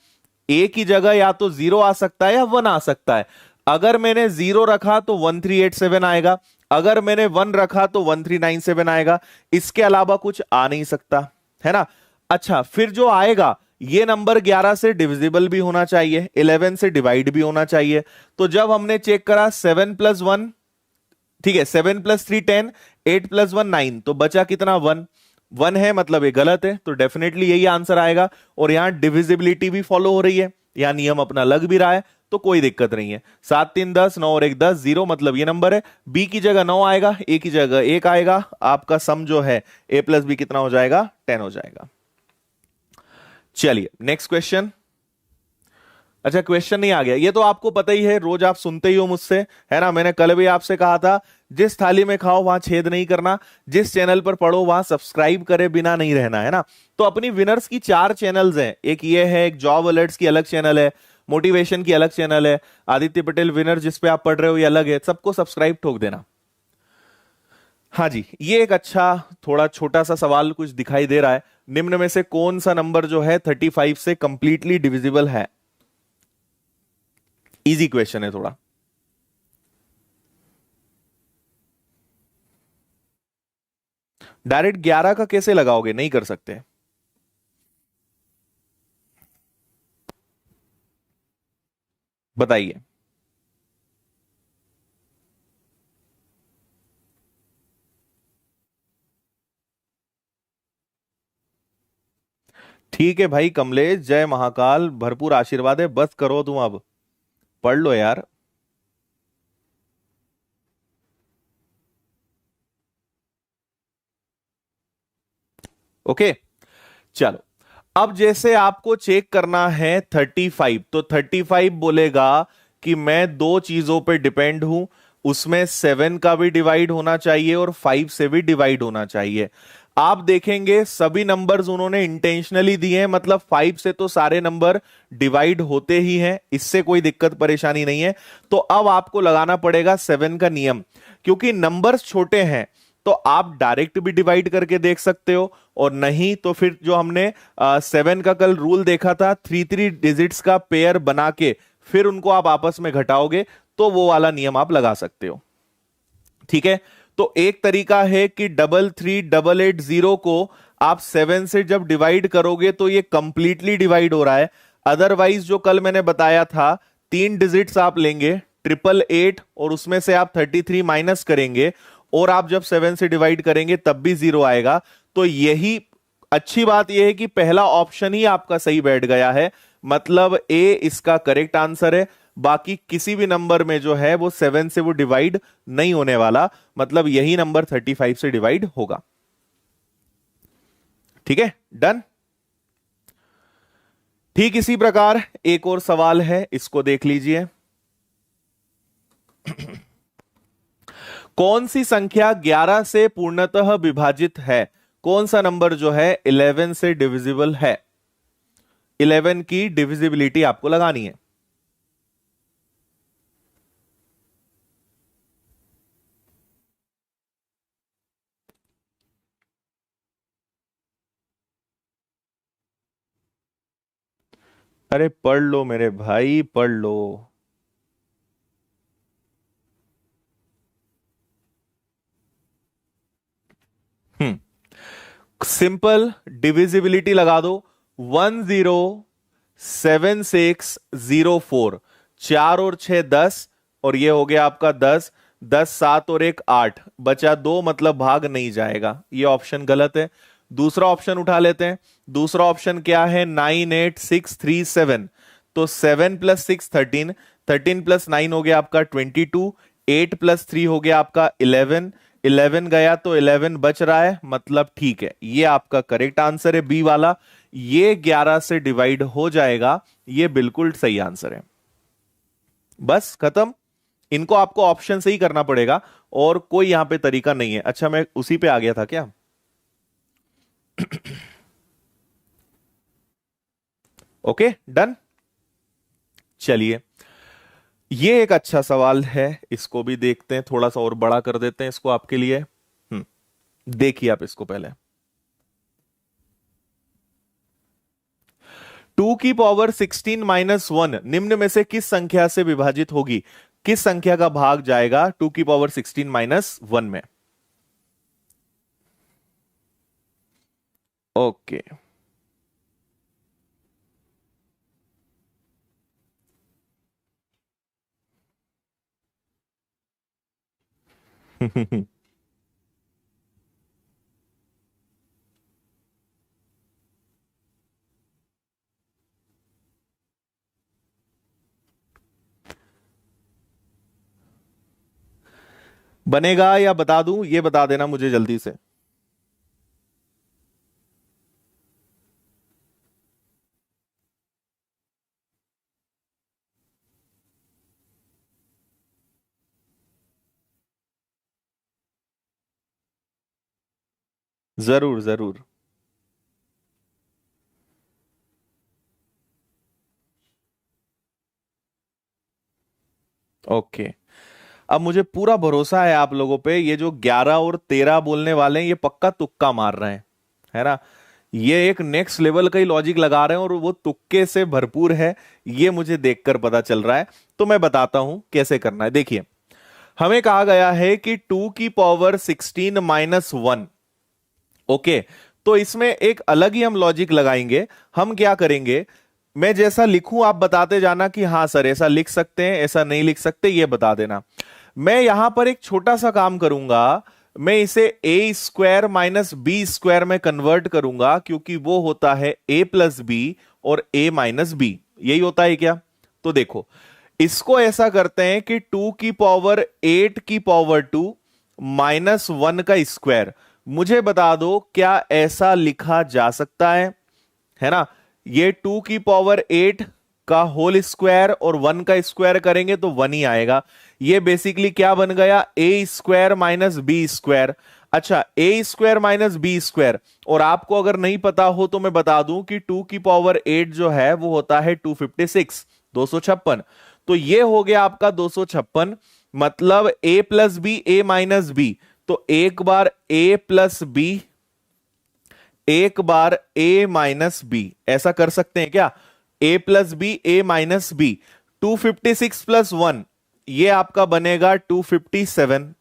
S1: ए की जगह या तो 0 आ सकता है या 1 आ सकता है। अगर मैंने 0 रखा तो 1387 आएगा, अगर मैंने 1 रखा तो 1397 आएगा, इसके अलावा कुछ आ नहीं सकता, है ना। अच्छा फिर जो आएगा, ये नंबर 11 से डिविजिबल भी होना चाहिए, 11 से डिवाइड भी होना चाहिए। तो जब हमने चेक करा 7 + 1, ठीक है 7 + 3 10, 8 + 1 9, तो बचा कितना 1, 1 है, मतलब ये गलत है, तो डेफिनेटली यही आंसर आएगा। और यहां डिविजिबिलिटी भी फॉलो हो रही है, यहां नियम अपना लग भी रहा है, तो कोई दिक्कत नहीं है। 7 3 10, 9 और 1 10, 0, मतलब ये नंबर है। बी की जगह 9 आएगा, ए की जगह 1 आएगा, आपका सम जो है ए + बी कितना हो जाएगा, 10 हो जाएगा। चलिए नेक्स्ट क्वेश्चन। अच्छा क्वेश्चन नहीं आ गया, ये तो आपको पता ही है, रोज आप सुनते ही हो मुझसे, है ना। मैंने कल भी आपसे कहा था, जिस थाली में खाओ वहां छेद नहीं करना, जिस चैनल पर पढ़ो वहां सब्सक्राइब करे बिना नहीं रहना, है ना। तो अपनी विनर्स की 4 चैनल्स हैं, एक ये है, एक जॉब अलर्ट्स की अलग चैनल है, मोटिवेशन की अलग चैनल है, आदित्य पटेल विनर जिस पे आप पढ़ रहे हो ये अलग है, सबको सब्सक्राइब ठोक देना। हाँ जी, ये एक अच्छा थोड़ा छोटा सा सवाल कुछ दिखाई दे रहा है, निम्न में से कौन सा नंबर जो है 35 से कंप्लीटली डिविजिबल है। इजी क्वेश्चन है थोड़ा। डायरेक्ट 11 का कैसे लगाओगे, नहीं कर सकते। बताइए। ठीक है भाई कमलेश, जय महाकाल, भरपूर आशीर्वाद है, बस करो तुम अब, पढ़ लो यार। ओके चलो, अब जैसे आपको चेक करना है 35, तो 35 बोलेगा कि मैं दो चीजों पे डिपेंड हूं, उसमें 7 का भी डिवाइड होना चाहिए और 5 से भी डिवाइड होना चाहिए। आप देखेंगे सभी नंबर्स उन्होंने इंटेंशनली दिए हैं, मतलब 5 से तो सारे नंबर डिवाइड होते ही हैं, इससे कोई दिक्कत परेशानी नहीं है। तो अब आपको लगाना पड़ेगा 7 का नियम, क्योंकि नंबर्स छोटे हैं तो आप डायरेक्ट भी डिवाइड करके देख सकते हो, और नहीं तो फिर जो हमने 7 का कल रूल देखा था, 3 3 डिजिट्स का पेयर बना के फिर उनको आप आपस में घटाओगे, तो वो वाला नियम आप लगा सकते हो। ठीक है, तो एक तरीका है कि 33880 को आप 7 से जब डिवाइड करोगे तो ये कंप्लीटली डिवाइड हो रहा है। अदरवाइज जो कल मैंने बताया था, 3 डिजिट्स आप लेंगे 888 और उसमें से आप 33 माइनस करेंगे, और आप जब 7 से डिवाइड करेंगे तब भी 0 आएगा। तो यही अच्छी बात यह है कि पहला ऑप्शन ही आपका सही बैठ गया है, मतलब ए इसका करेक्ट आंसर है। बाकी किसी भी नंबर में जो है वो 7 से वो डिवाइड नहीं होने वाला, मतलब यही नंबर 35 से डिवाइड होगा। ठीक है, डन। ठीक इसी प्रकार एक और सवाल है, इसको देख लीजिए। कौन सी संख्या 11 से पूर्णतः विभाजित है? कौन सा नंबर जो है 11 से डिविजिबल है? 11 की डिविजिबिलिटी आपको लगानी है। अरे पढ़ लो मेरे भाई, पढ़ लो। सिंपल डिविजिबिलिटी लगा दो, 107604। 4 और 6 10, और ये हो गया आपका 10। 10 7 और 1 8, बचा 2, मतलब भाग नहीं जाएगा, ये ऑप्शन गलत है। दूसरा ऑप्शन उठा लेते हैं। दूसरा ऑप्शन क्या है? 98637। तो 7 + 6 13, 13 + 9 हो गया आपका 22, 8 + 3 हो गया आपका 11, 11 गया तो 11 बच रहा है, मतलब ठीक है, ये आपका करेक्ट आंसर है बी वाला। ये 11 से डिवाइड हो जाएगा, ये बिल्कुल सही आंसर है। बस खत्म। इनको आपको ऑप्शन से ही करना पड़ेगा, और कोई यहां पे तरीका नहीं है। अच्छा, मैं उसी पे आ गया था क्या? Okay, done. चलिए, ये एक अच्छा सवाल है, इसको भी देखते हैं, थोड़ा सा और बड़ा कर देते हैं इसको आपके लिए। देखिए आप इसको पहले। 2 की पावर 16 - 1 निम्न में से किस संख्या से विभाजित होगी? किस संख्या का भाग जाएगा 2 की पावर 16 - 1 में? ओके। बनेगा या बता दूं? ये बता देना मुझे जल्दी से। जरूर जरूर। ओके, अब मुझे पूरा भरोसा है आप लोगों पे, ये जो 11 और 13 बोलने वाले हैं ये पक्का तुक्का मार रहे हैं, है ना? ये एक नेक्स्ट लेवल का ही लॉजिक लगा रहे हैं, और वो तुक्के से भरपूर है, ये मुझे देखकर पता चल रहा है। तो मैं बताता हूं कैसे करना है। देखिए, हमें कहा गया है कि 2 की पावर 16 - 1। ओके, तो इसमें एक अलग ही हम लॉजिक लगाएंगे। हम क्या करेंगे, मैं जैसा लिखूं आप बताते जाना कि हाँ सर ऐसा लिख सकते हैं, ऐसा नहीं लिख सकते, ये बता देना। मैं यहां पर एक छोटा सा काम करूंगा, मैं इसे a² - b² में कन्वर्ट करूंगा, क्योंकि वो होता है a+b और a-b, यही होता है क्या? तो देखो, इसको ऐसा करते हैं कि 2 की पावर 8 की पावर 2 -1 का स्क्वायर। मुझे बता दो क्या ऐसा लिखा जा सकता है? है ना। ये 2 की पावर 8 का होल स्क्वायर और 1 का स्क्वायर करेंगे तो 1 ही आएगा। ये बेसिकली क्या बन गया, ए स्क्वायर माइनस बी स्क्वायर। अच्छा, ए स्क्वायर माइनस बी स्क्वायर, और आपको अगर नहीं पता हो तो मैं बता दूं कि 2 की पावर 8 जो है वो होता है 256, 256। तो ये हो गया आपका 256, मतलब ए प्लस बी, ए माइनस बी। तो एक बार ए प्लस बी, एक बार ए माइनस बी, ऐसा कर सकते हैं क्या, ए प्लस बी, ए माइनस बी। 256 प्लस 1 ये आपका बनेगा 257।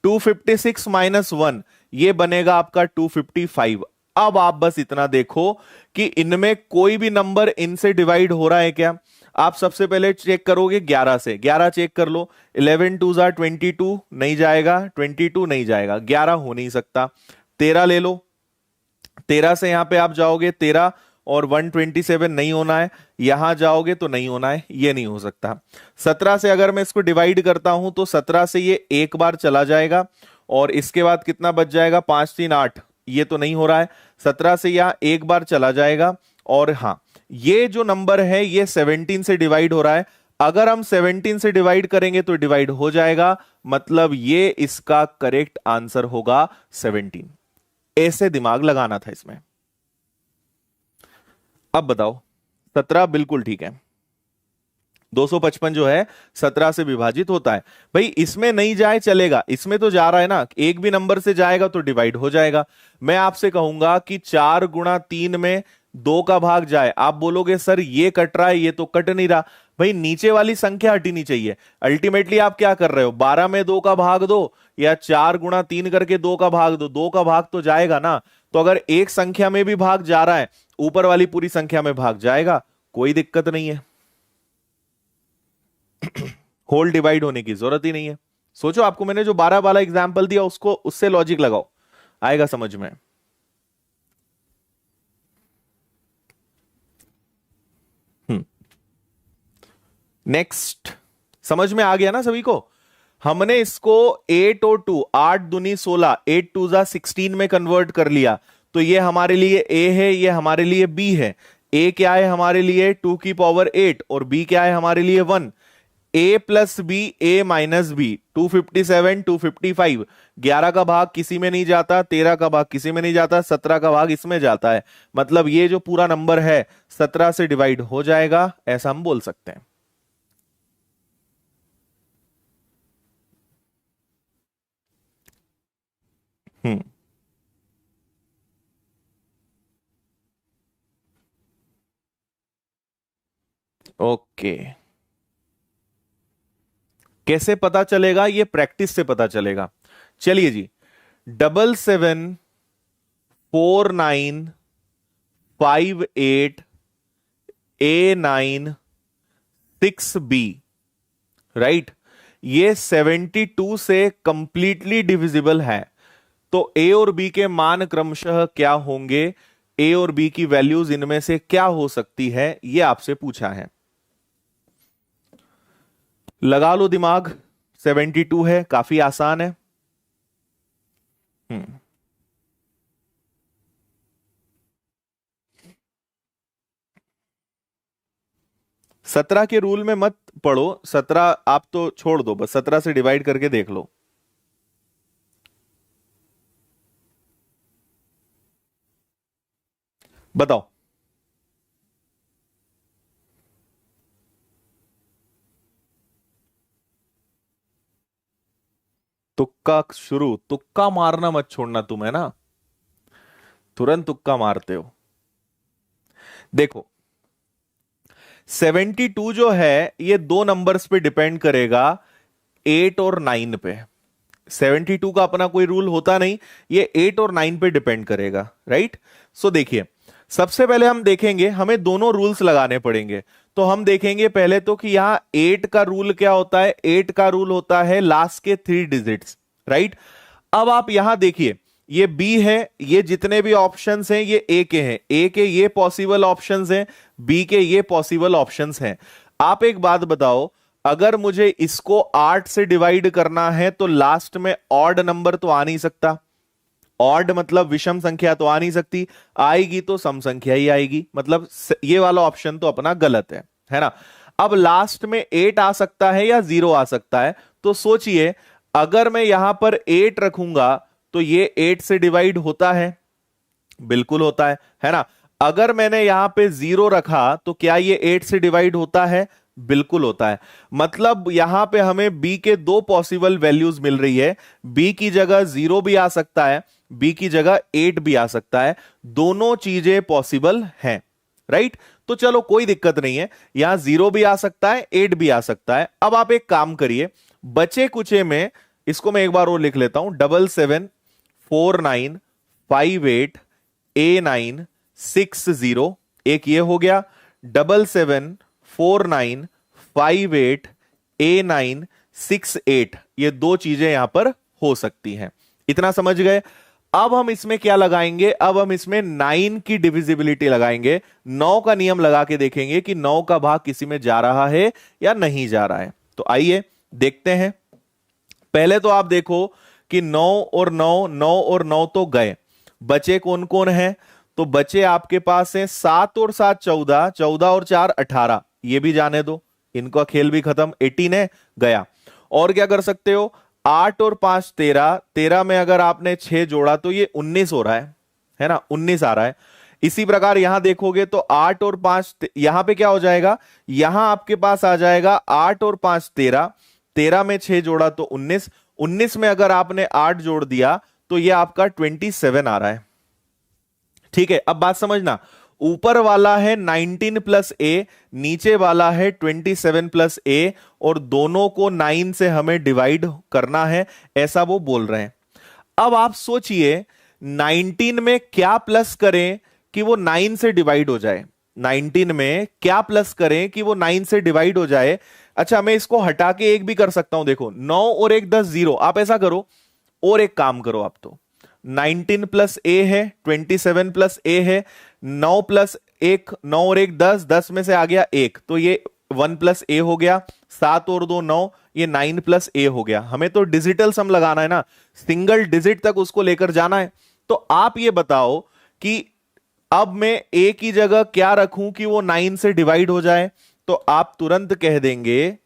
S1: 256 माइनस 1 ये बनेगा आपका 255। अब आप बस इतना देखो कि इनमें कोई भी नंबर इनसे डिवाइड हो रहा है क्या। आप सबसे पहले चेक करोगे 11 से, 11 चेक कर लो। 11 टू जार 22, नहीं जाएगा। 22 नहीं जाएगा, 11 हो नहीं सकता। 13 ले लो, 13 से यहां पे आप जाओगे 13 और 127 नहीं होना है, यहां जाओगे तो नहीं होना है, ये नहीं हो सकता। 17 से अगर मैं इसको डिवाइड करता हूं तो 17 से ये एक बार चला जाएगा और इसके बाद कितना बच जाएगा, 5 3 8, ये तो नहीं हो रहा है। 17 से यहां एक बार चला जाएगा और हां, ये जो नंबर है ये 17 से डिवाइड हो रहा है। अगर हम 17 से डिवाइड करेंगे तो डिवाइड हो जाएगा, मतलब ये इसका करेक्ट आंसर होगा 17। ऐसे दिमाग लगाना था इसमें। अब बताओ, 17 बिल्कुल ठीक है। 255 जो है 17 से विभाजित होता है। भाई इसमें नहीं जाए चलेगा, इसमें तो जा रहा है ना, एक भी नंबर से जाएगा तो डिवाइड हो जाएगा। मैं आपसे कहूंगा कि 4 गुणा 3 में 2 का भाग जाए, आप बोलोगे सर ये कट रहा है, ये तो कट नहीं रहा। भाई नीचे वाली संख्या हटनी चाहिए। अल्टीमेटली आप क्या कर रहे हो, 12 में 2 का भाग दो या 4 गुणा 3 करके 2 का भाग दो, 2 का भाग तो जाएगा ना। तो अगर एक संख्या में भी भाग जा रहा है, ऊपर वाली पूरी संख्या में भाग जाएगा, कोई दिक्कत नहीं है। होल डिवाइड होने की जरूरत ही नहीं है। सोचो, आपको मैंने जो 12 वाला एग्जाम्पल दिया उसको, उससे लॉजिक लगाओ, आएगा समझ में। नेक्स्ट, समझ में आ गया ना सभी को। हमने इसको 8 और 2, 8 दूनी 16, 8 टू जा 16 में कन्वर्ट कर लिया। तो ये हमारे लिए ए है, ये हमारे लिए बी है। ए क्या है हमारे लिए 2 की पावर 8 और बी क्या है हमारे लिए 1। ए प्लस बी, ए माइनस बी, 257 255। 11 का भाग किसी में नहीं जाता, 13 का भाग किसी में नहीं जाता, 17 का भाग इसमें जाता है। मतलब ये जो पूरा नंबर है 17 से डिवाइड हो जाएगा, ऐसा हम बोल सकते हैं। हम्म, ओके। कैसे पता चलेगा, ये प्रैक्टिस से पता चलेगा। चलिए जी, 774958A96B, राइट। ये 72 से कंप्लीटली डिविजिबल है। तो ए और बी के मान क्रमशः क्या होंगे, ए और बी की वैल्यूज इनमें से क्या हो सकती है, ये आपसे पूछा है। लगा लो दिमाग, 72 है, काफी आसान है। हम्म 17 के रूल में मत पढ़ो, 17 आप तो छोड़ दो, बस 17 से डिवाइड करके देख लो। बताओ। तुक्का शुरू, तुक्का मारना मत छोड़ना तुम, है ना, तुरंत तुक्का मारते हो। देखो, 72 जो है ये दो नंबर्स पे डिपेंड करेगा, 8 और 9 पे। 72 का अपना कोई रूल होता नहीं, ये 8 और 9 पे डिपेंड करेगा, राइट। सो देखिए, सबसे पहले हम देखेंगे, हमें दोनों रूल्स लगाने पड़ेंगे। तो हम देखेंगे पहले तो कि यहां 8 का रूल क्या होता है। 8 का रूल होता है लास्ट के 3 डिजिट्स, राइट। अब आप यहां देखिए, ये बी है, ये जितने भी ऑप्शंस हैं ये ए के हैं, ए के ये पॉसिबल ऑप्शंस हैं, बी के ये पॉसिबल ऑप्शंस हैं। आप एक बात बताओ, अगर मुझे इसको 8 से डिवाइड करना है तो लास्ट में ऑड नंबर तो आ नहीं सकता, ऑड मतलब विषम संख्या तो आ नहीं सकती, आएगी तो सम संख्या ही आएगी, मतलब ये वाला ऑप्शन तो अपना गलत है ना। अब लास्ट में 8 आ सकता है या 0 आ सकता है, तो सोचिए अगर मैं यहां पर 8 रखूंगा तो ये 8 से डिवाइड होता है, बिल्कुल होता है ना। अगर मैंने यहां पे 0 रखा तो क्या ये 8 से डिवाइड होता है, बिल्कुल होता है। मतलब यहां पे हमें b के दो पॉसिबल वैल्यूज मिल रही है, b की जगह 0 भी आ सकता है, b की जगह 8 भी आ सकता है, दोनों चीजें पॉसिबल हैं, राइट। तो चलो कोई दिक्कत नहीं है, यहां 0 भी आ सकता है, 8 भी आ सकता है। अब आप एक काम करिए, बचे कुचे में इसको मैं एक बार और लिख लेता हूं, 774958A960, एक ये हो गया, 774958A968, ये दो चीजें यहां पर हो सकती हैं। इतना समझ गए। अब हम इसमें क्या लगाएंगे, अब हम इसमें 9 की डिविजिबिलिटी लगाएंगे, 9 का नियम लगा के देखेंगे कि 9 का भाग किसी में जा रहा है या नहीं जा रहा है। तो आइए देखते हैं। पहले तो आप देखो कि 9 और 9, 9 और 9 तो गए, बचे कौन कौन है, तो बचे आपके पास है 7 और 7 14, 14 और 4 18, ये भी जाने दो, इनका खेल भी खत्म, 18 है, गया। और क्या कर सकते हो, 8 और 5 13, 13 में अगर आपने 6 जोड़ा तो ये 19 हो रहा है ना, 19 आ रहा है। इसी प्रकार यहां देखोगे तो 8 और 5, यहां पे क्या हो जाएगा, यहां आपके पास आ जाएगा 8 और 5 13, 13 में 6 जोड़ा तो 19, 19 में अगर आपने 8 जोड़ दिया तो ये आपका 27 आ रहा है। ठीक है, अब बात समझना, ऊपर वाला है 19 प्लस ए, नीचे वाला है 27 प्लस ए, और दोनों को 9 से हमें डिवाइड करना है, ऐसा वो बोल रहे हैं। अब आप सोचिए 19 में क्या प्लस करें कि वो 9 से डिवाइड हो जाए, 19 में क्या प्लस करें कि वो 9 से डिवाइड हो जाए। अच्छा, मैं इसको हटा के एक भी कर सकता हूं, देखो 9 और 1 10 0, आप ऐसा करो और एक काम करो, आप तो 19 प्लस ए है, 27 प्लस ए है, 9 प्लस 1, 9 और 1 10, 10 में से आ गया 1, तो ये 1 प्लस ए हो गया, 7 और 2 9, ये 9 प्लस ए हो गया। हमें तो डिजिटल सम लगाना है ना, सिंगल डिजिट तक उसको लेकर जाना है। तो आप ये बताओ कि अब मैं ए की जगह क्या रखूं कि वो 9 से डिवाइड हो जाए, तो आप तुरंत कह देंगे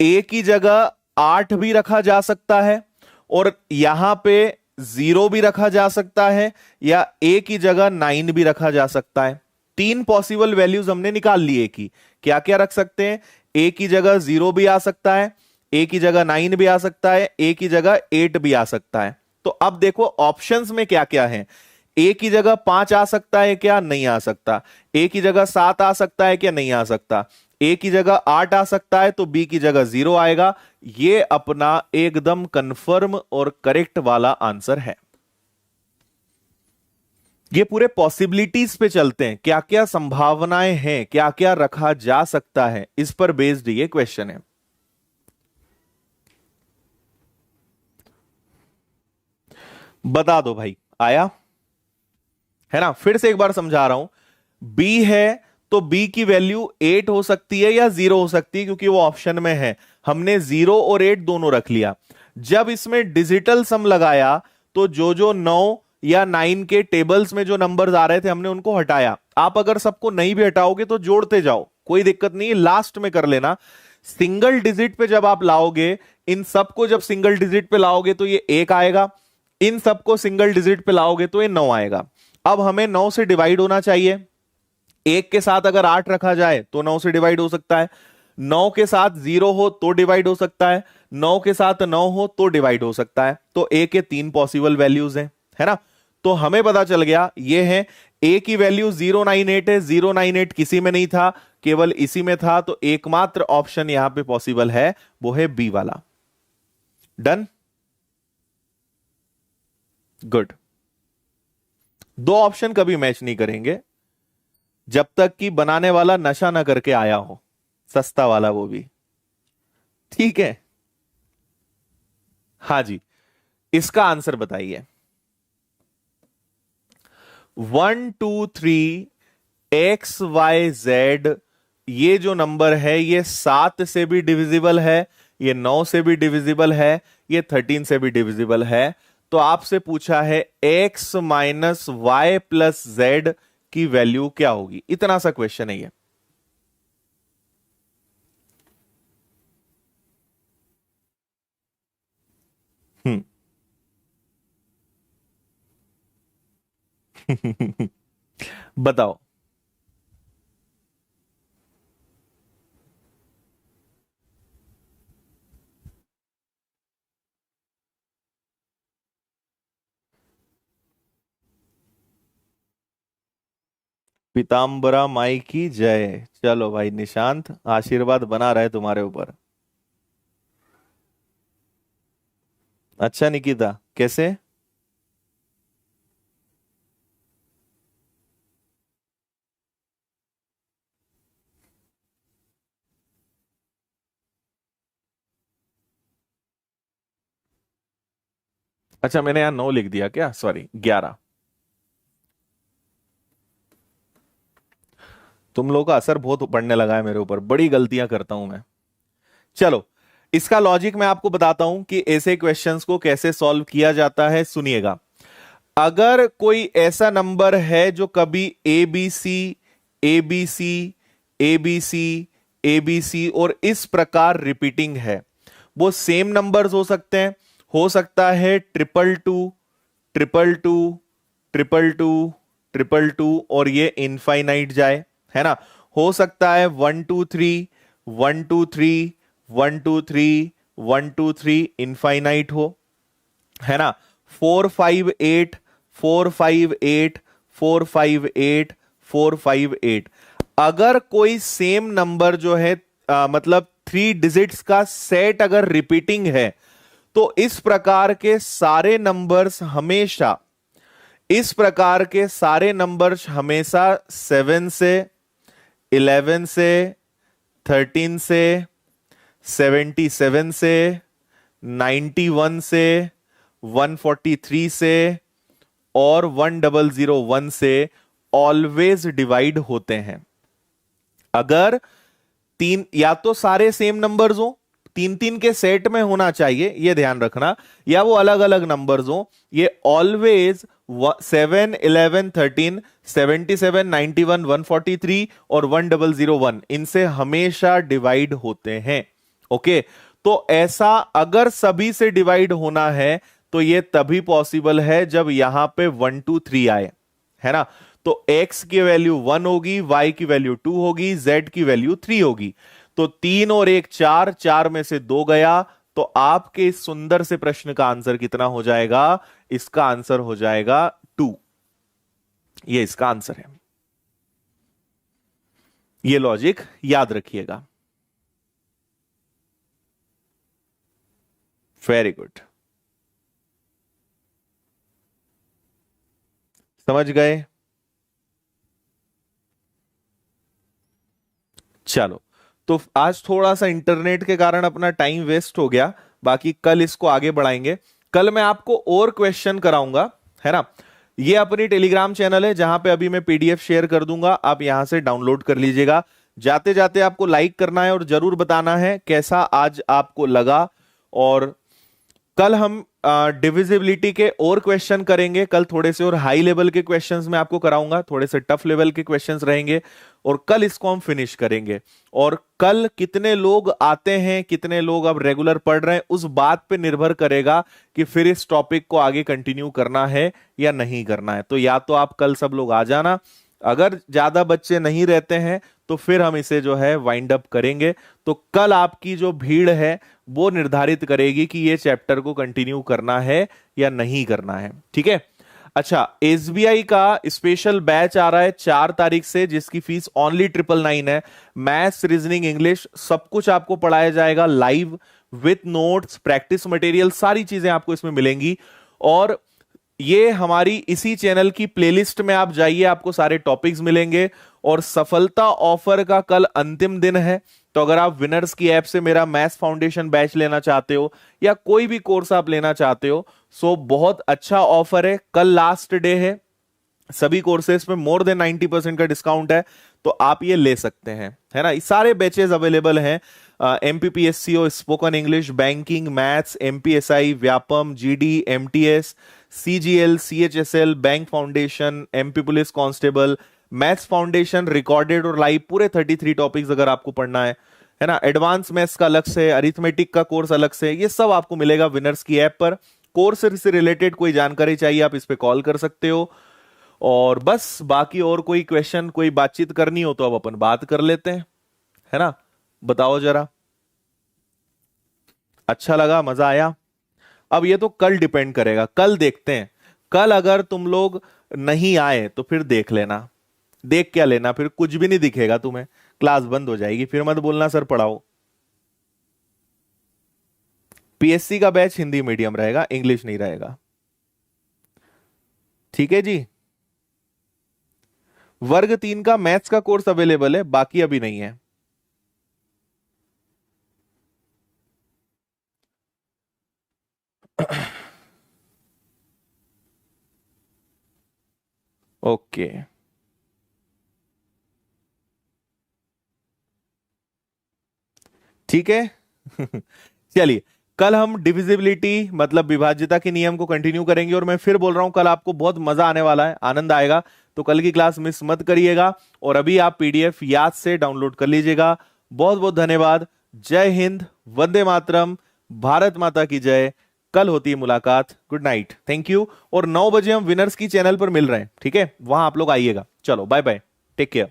S1: ए की जगह 8 भी रखा जा सकता है, और यहां पे 0 भी रखा जा सकता है, या ए की जगह 9 भी रखा जा सकता है। तीन पॉसिबल वैल्यूज हमने निकाल लिए कि क्या क्या रख सकते हैं, ए की जगह 0 भी आ सकता है, ए की जगह 9 भी आ सकता है, ए की जगह 8 भी आ सकता है। तो अब देखो ऑप्शंस में क्या क्या है, ए की जगह 5 आ सकता है क्या, नहीं आ सकता, ए की जगह 7 आ सकता है क्या, नहीं आ सकता, ए की जगह 8 आ सकता है, तो बी की जगह 0 आएगा। ये अपना एकदम कंफर्म और करेक्ट वाला आंसर है। ये पूरे पॉसिबिलिटीज पे चलते हैं, क्या क्या संभावनाएं हैं, क्या क्या रखा जा सकता है, इस पर बेस्ड ये क्वेश्चन है। बता दो भाई, आया है ना। फिर से एक बार समझा रहा हूं, बी है तो बी की वैल्यू 8 हो सकती है या 0 हो सकती है, क्योंकि वो ऑप्शन में है। हमने 0 और 8 दोनों रख लिया। जब इसमें डिजिटल सम लगाया तो जो जो 9 या 9 के टेबल्स में जो नंबर्स आ रहे थे हमने उनको हटाया। आप अगर सबको नहीं भी हटाओगे तो जोड़ते जाओ, कोई दिक्कत नहीं, लास्ट में कर लेना। सिंगल डिजिट पे जब आप लाओगे, इन सबको जब सिंगल डिजिट पे लाओगे तो ये 1 आएगा, इन सबको सिंगल डिजिट पे लाओगे तो ये 9 आएगा। अब हमें 9 से डिवाइड होना चाहिए, 1 के साथ अगर 8 रखा जाए तो 9 से डिवाइड हो सकता है, 9 के साथ 0 हो तो डिवाइड हो सकता है, 9 के साथ 9 हो तो डिवाइड हो सकता है। तो ए के 3 पॉसिबल वैल्यूज हैं, है ना। तो हमें पता चल गया ये है, ए की वैल्यू 098 है, 098 किसी में नहीं था, केवल इसी में था, तो एकमात्र ऑप्शन यहां पे पॉसिबल है, वो है बी वाला। Done, good. दो ऑप्शन कभी मैच नहीं करेंगे जब तक कि बनाने वाला नशा ना करके आया हो, सस्ता वाला वो भी, ठीक है। हां जी, इसका आंसर बताइए। 1 2 3 XYZ, ये जो नंबर है ये 7 से भी डिविजिबल है, ये 9 से भी डिविजिबल है, ये 13 से भी डिविजिबल है। तो आपसे पूछा है x minus y plus z की वैल्यू क्या होगी, इतना सा क्वेश्चन है ये। हम्म। बताओ। पीताम्बरा माई की जय। चलो भाई निशांत, आशीर्वाद बना रहे तुम्हारे ऊपर। अच्छा निकिता, कैसे? अच्छा मैंने यहाँ 9 लिख दिया क्या, सॉरी 11। तुम लोगों का असर बहुत पड़ने लगा है मेरे ऊपर, बड़ी गलतियां करता हूं मैं। चलो, इसका लॉजिक मैं आपको बताता हूं कि ऐसे क्वेश्चंस को कैसे सॉल्व किया जाता है, सुनिएगा। अगर कोई ऐसा नंबर है जो कभी A B C, A B C, A B C, A B C और इस प्रकार रिपीटिंग है, वो सेम नंबर्स हो सकते हैं। हो सकता है triple two, triple two, triple two, triple two और ये इनफाइनाइट जाए, है ना। हो सकता है 1 2 3, 1 2 3, 1 2 3, 1 2 3 इनफाइनाइट हो, है ना। 4 5 8, 4 5 8, 4 5 8, 4 5 8। अगर कोई सेम नंबर जो है मतलब 3 डिजिट्स का सेट अगर रिपीटिंग है, तो इस प्रकार के सारे नंबर्स हमेशा, इस प्रकार के सारे नंबर्स हमेशा 7 से, 11 से, 13 से, 77 से, 91 से, 143 से और 1001 से ऑलवेज डिवाइड होते हैं। अगर तीन, या तो सारे सेम नंबर्स हो, 3 3 के सेट में होना चाहिए, ये ध्यान रखना, या वो अलग अलग नंबर्स हो, ये ऑलवेज 7 11 13 77 91 143 और 1001 इनसे हमेशा डिवाइड होते हैं। ओके, तो ऐसा अगर सभी से डिवाइड होना है तो ये तभी पॉसिबल है जब यहां पे 1 2 3 आए, है ना। तो x की वैल्यू 1 होगी, y की वैल्यू 2 होगी, z की वैल्यू 3 होगी। तो 3 और 1 4, 4 में से 2 गया, तो आपके इस सुंदर से प्रश्न का आंसर कितना हो जाएगा? इसका आंसर हो जाएगा 2। ये इसका आंसर है। ये लॉजिक याद रखिएगा। वेरी गुड, समझ गए। चलो, तो आज थोड़ा सा इंटरनेट के कारण अपना टाइम वेस्ट हो गया, बाकी कल इसको आगे बढ़ाएंगे। कल मैं आपको और क्वेश्चन कराऊंगा, है ना। ये अपनी टेलीग्राम चैनल है जहां पे अभी मैं पीडीएफ शेयर कर दूंगा, आप यहां से डाउनलोड कर लीजिएगा। जाते जाते आपको लाइक करना है और जरूर बताना है कैसा आज आपको लगा। और कल हम डिविजिबिलिटी के और क्वेश्चन करेंगे। कल थोड़े से और हाई लेवल के क्वेश्चंस मैं आपको कराऊंगा, थोड़े से टफ लेवल के क्वेश्चंस रहेंगे, और कल इसको हम फिनिश करेंगे। और कल कितने लोग आते हैं, कितने लोग अब रेगुलर पढ़ रहे हैं, उस बात पे निर्भर करेगा कि फिर इस टॉपिक को आगे कंटिन्यू करना है या नहीं करना है। तो या तो आप कल सब लोग आ जाना, अगर ज्यादा बच्चे नहीं रहते हैं तो फिर हम इसे जो है वाइंड अप करेंगे। तो कल आपकी जो भीड़ है वो निर्धारित करेगी कि ये चैप्टर को कंटिन्यू करना है या नहीं करना है, ठीक है। अच्छा, एसबीआई का स्पेशल बैच आ रहा है 4 तारीख से, जिसकी फीस ओनली 999 है। मैथ्स, रीजनिंग, इंग्लिश सब कुछ आपको पढ़ाया जाएगा live, with notes, practice material, सारी चीजें आपको इसमें मिलेंगी। और ये हमारी इसी चैनल की प्लेलिस्ट में आप जाइए, आपको सारे टॉपिक्स मिलेंगे। और सफलता ऑफर का कल अंतिम दिन है, तो अगर आप विनर्स की ऐप से मेरा मैथ्स फाउंडेशन बैच लेना चाहते हो या कोई भी कोर्स आप लेना चाहते हो, सो बहुत अच्छा ऑफर है। कल लास्ट डे है, सभी कोर्सेज में मोर देन 90% का डिस्काउंट है, तो आप ये ले सकते हैं, है ना। ये सारे बैचेस अवेलेबल हैं। MPPSC spoken English, banking, maths, MPSI, Vyapam, GD, MTS, CGL, CHSL, bank foundation, MP police constable, maths foundation, recorded और लाइव, पूरे 33 टॉपिक्स अगर आपको पढ़ना है ना। एडवांस मैथ्स का अलग से, अरिथमेटिक का कोर्स अलग से, ये सब आपको मिलेगा विनर्स की ऐप पर। कोर्स से रिलेटेड कोई जानकारी चाहिए आप इस पे कॉल कर सकते हो। और बस बाकी और कोई क्वेश्चन, कोई बातचीत करनी हो तो अब अपन बात कर लेते हैं, है ना। बताओ जरा, अच्छा लगा, मजा आया? अब ये तो कल डिपेंड करेगा, कल देखते हैं। कल अगर तुम लोग नहीं आए तो फिर देख लेना। देख क्या लेना, फिर कुछ भी नहीं दिखेगा तुम्हें, क्लास बंद हो जाएगी, फिर मत बोलना सर पढ़ाओ। पीएससी का बैच हिंदी मीडियम रहेगा, इंग्लिश नहीं रहेगा, ठीक है जी। वर्ग 3 का मैथ्स का कोर्स अवेलेबल है, बाकी अभी नहीं है। ओके, ठीक है। चलिए, कल हम डिविजिबिलिटी मतलब विभाज्यता के नियम को कंटिन्यू करेंगे। और मैं फिर बोल रहा हूं, कल आपको बहुत मजा आने वाला है, आनंद आएगा, तो कल की क्लास मिस मत करिएगा। और अभी आप पीडीएफ याद से डाउनलोड कर लीजिएगा। बहुत बहुत धन्यवाद। जय हिंद, वंदे मातरम, भारत माता की जय। कल होती है मुलाकात। Good night, thank you. और 9 बजे हम विनर्स की चैनल पर मिल रहे हैं, ठीक है, वहां आप लोग आइएगा। चलो बाय बाय, टेक केयर।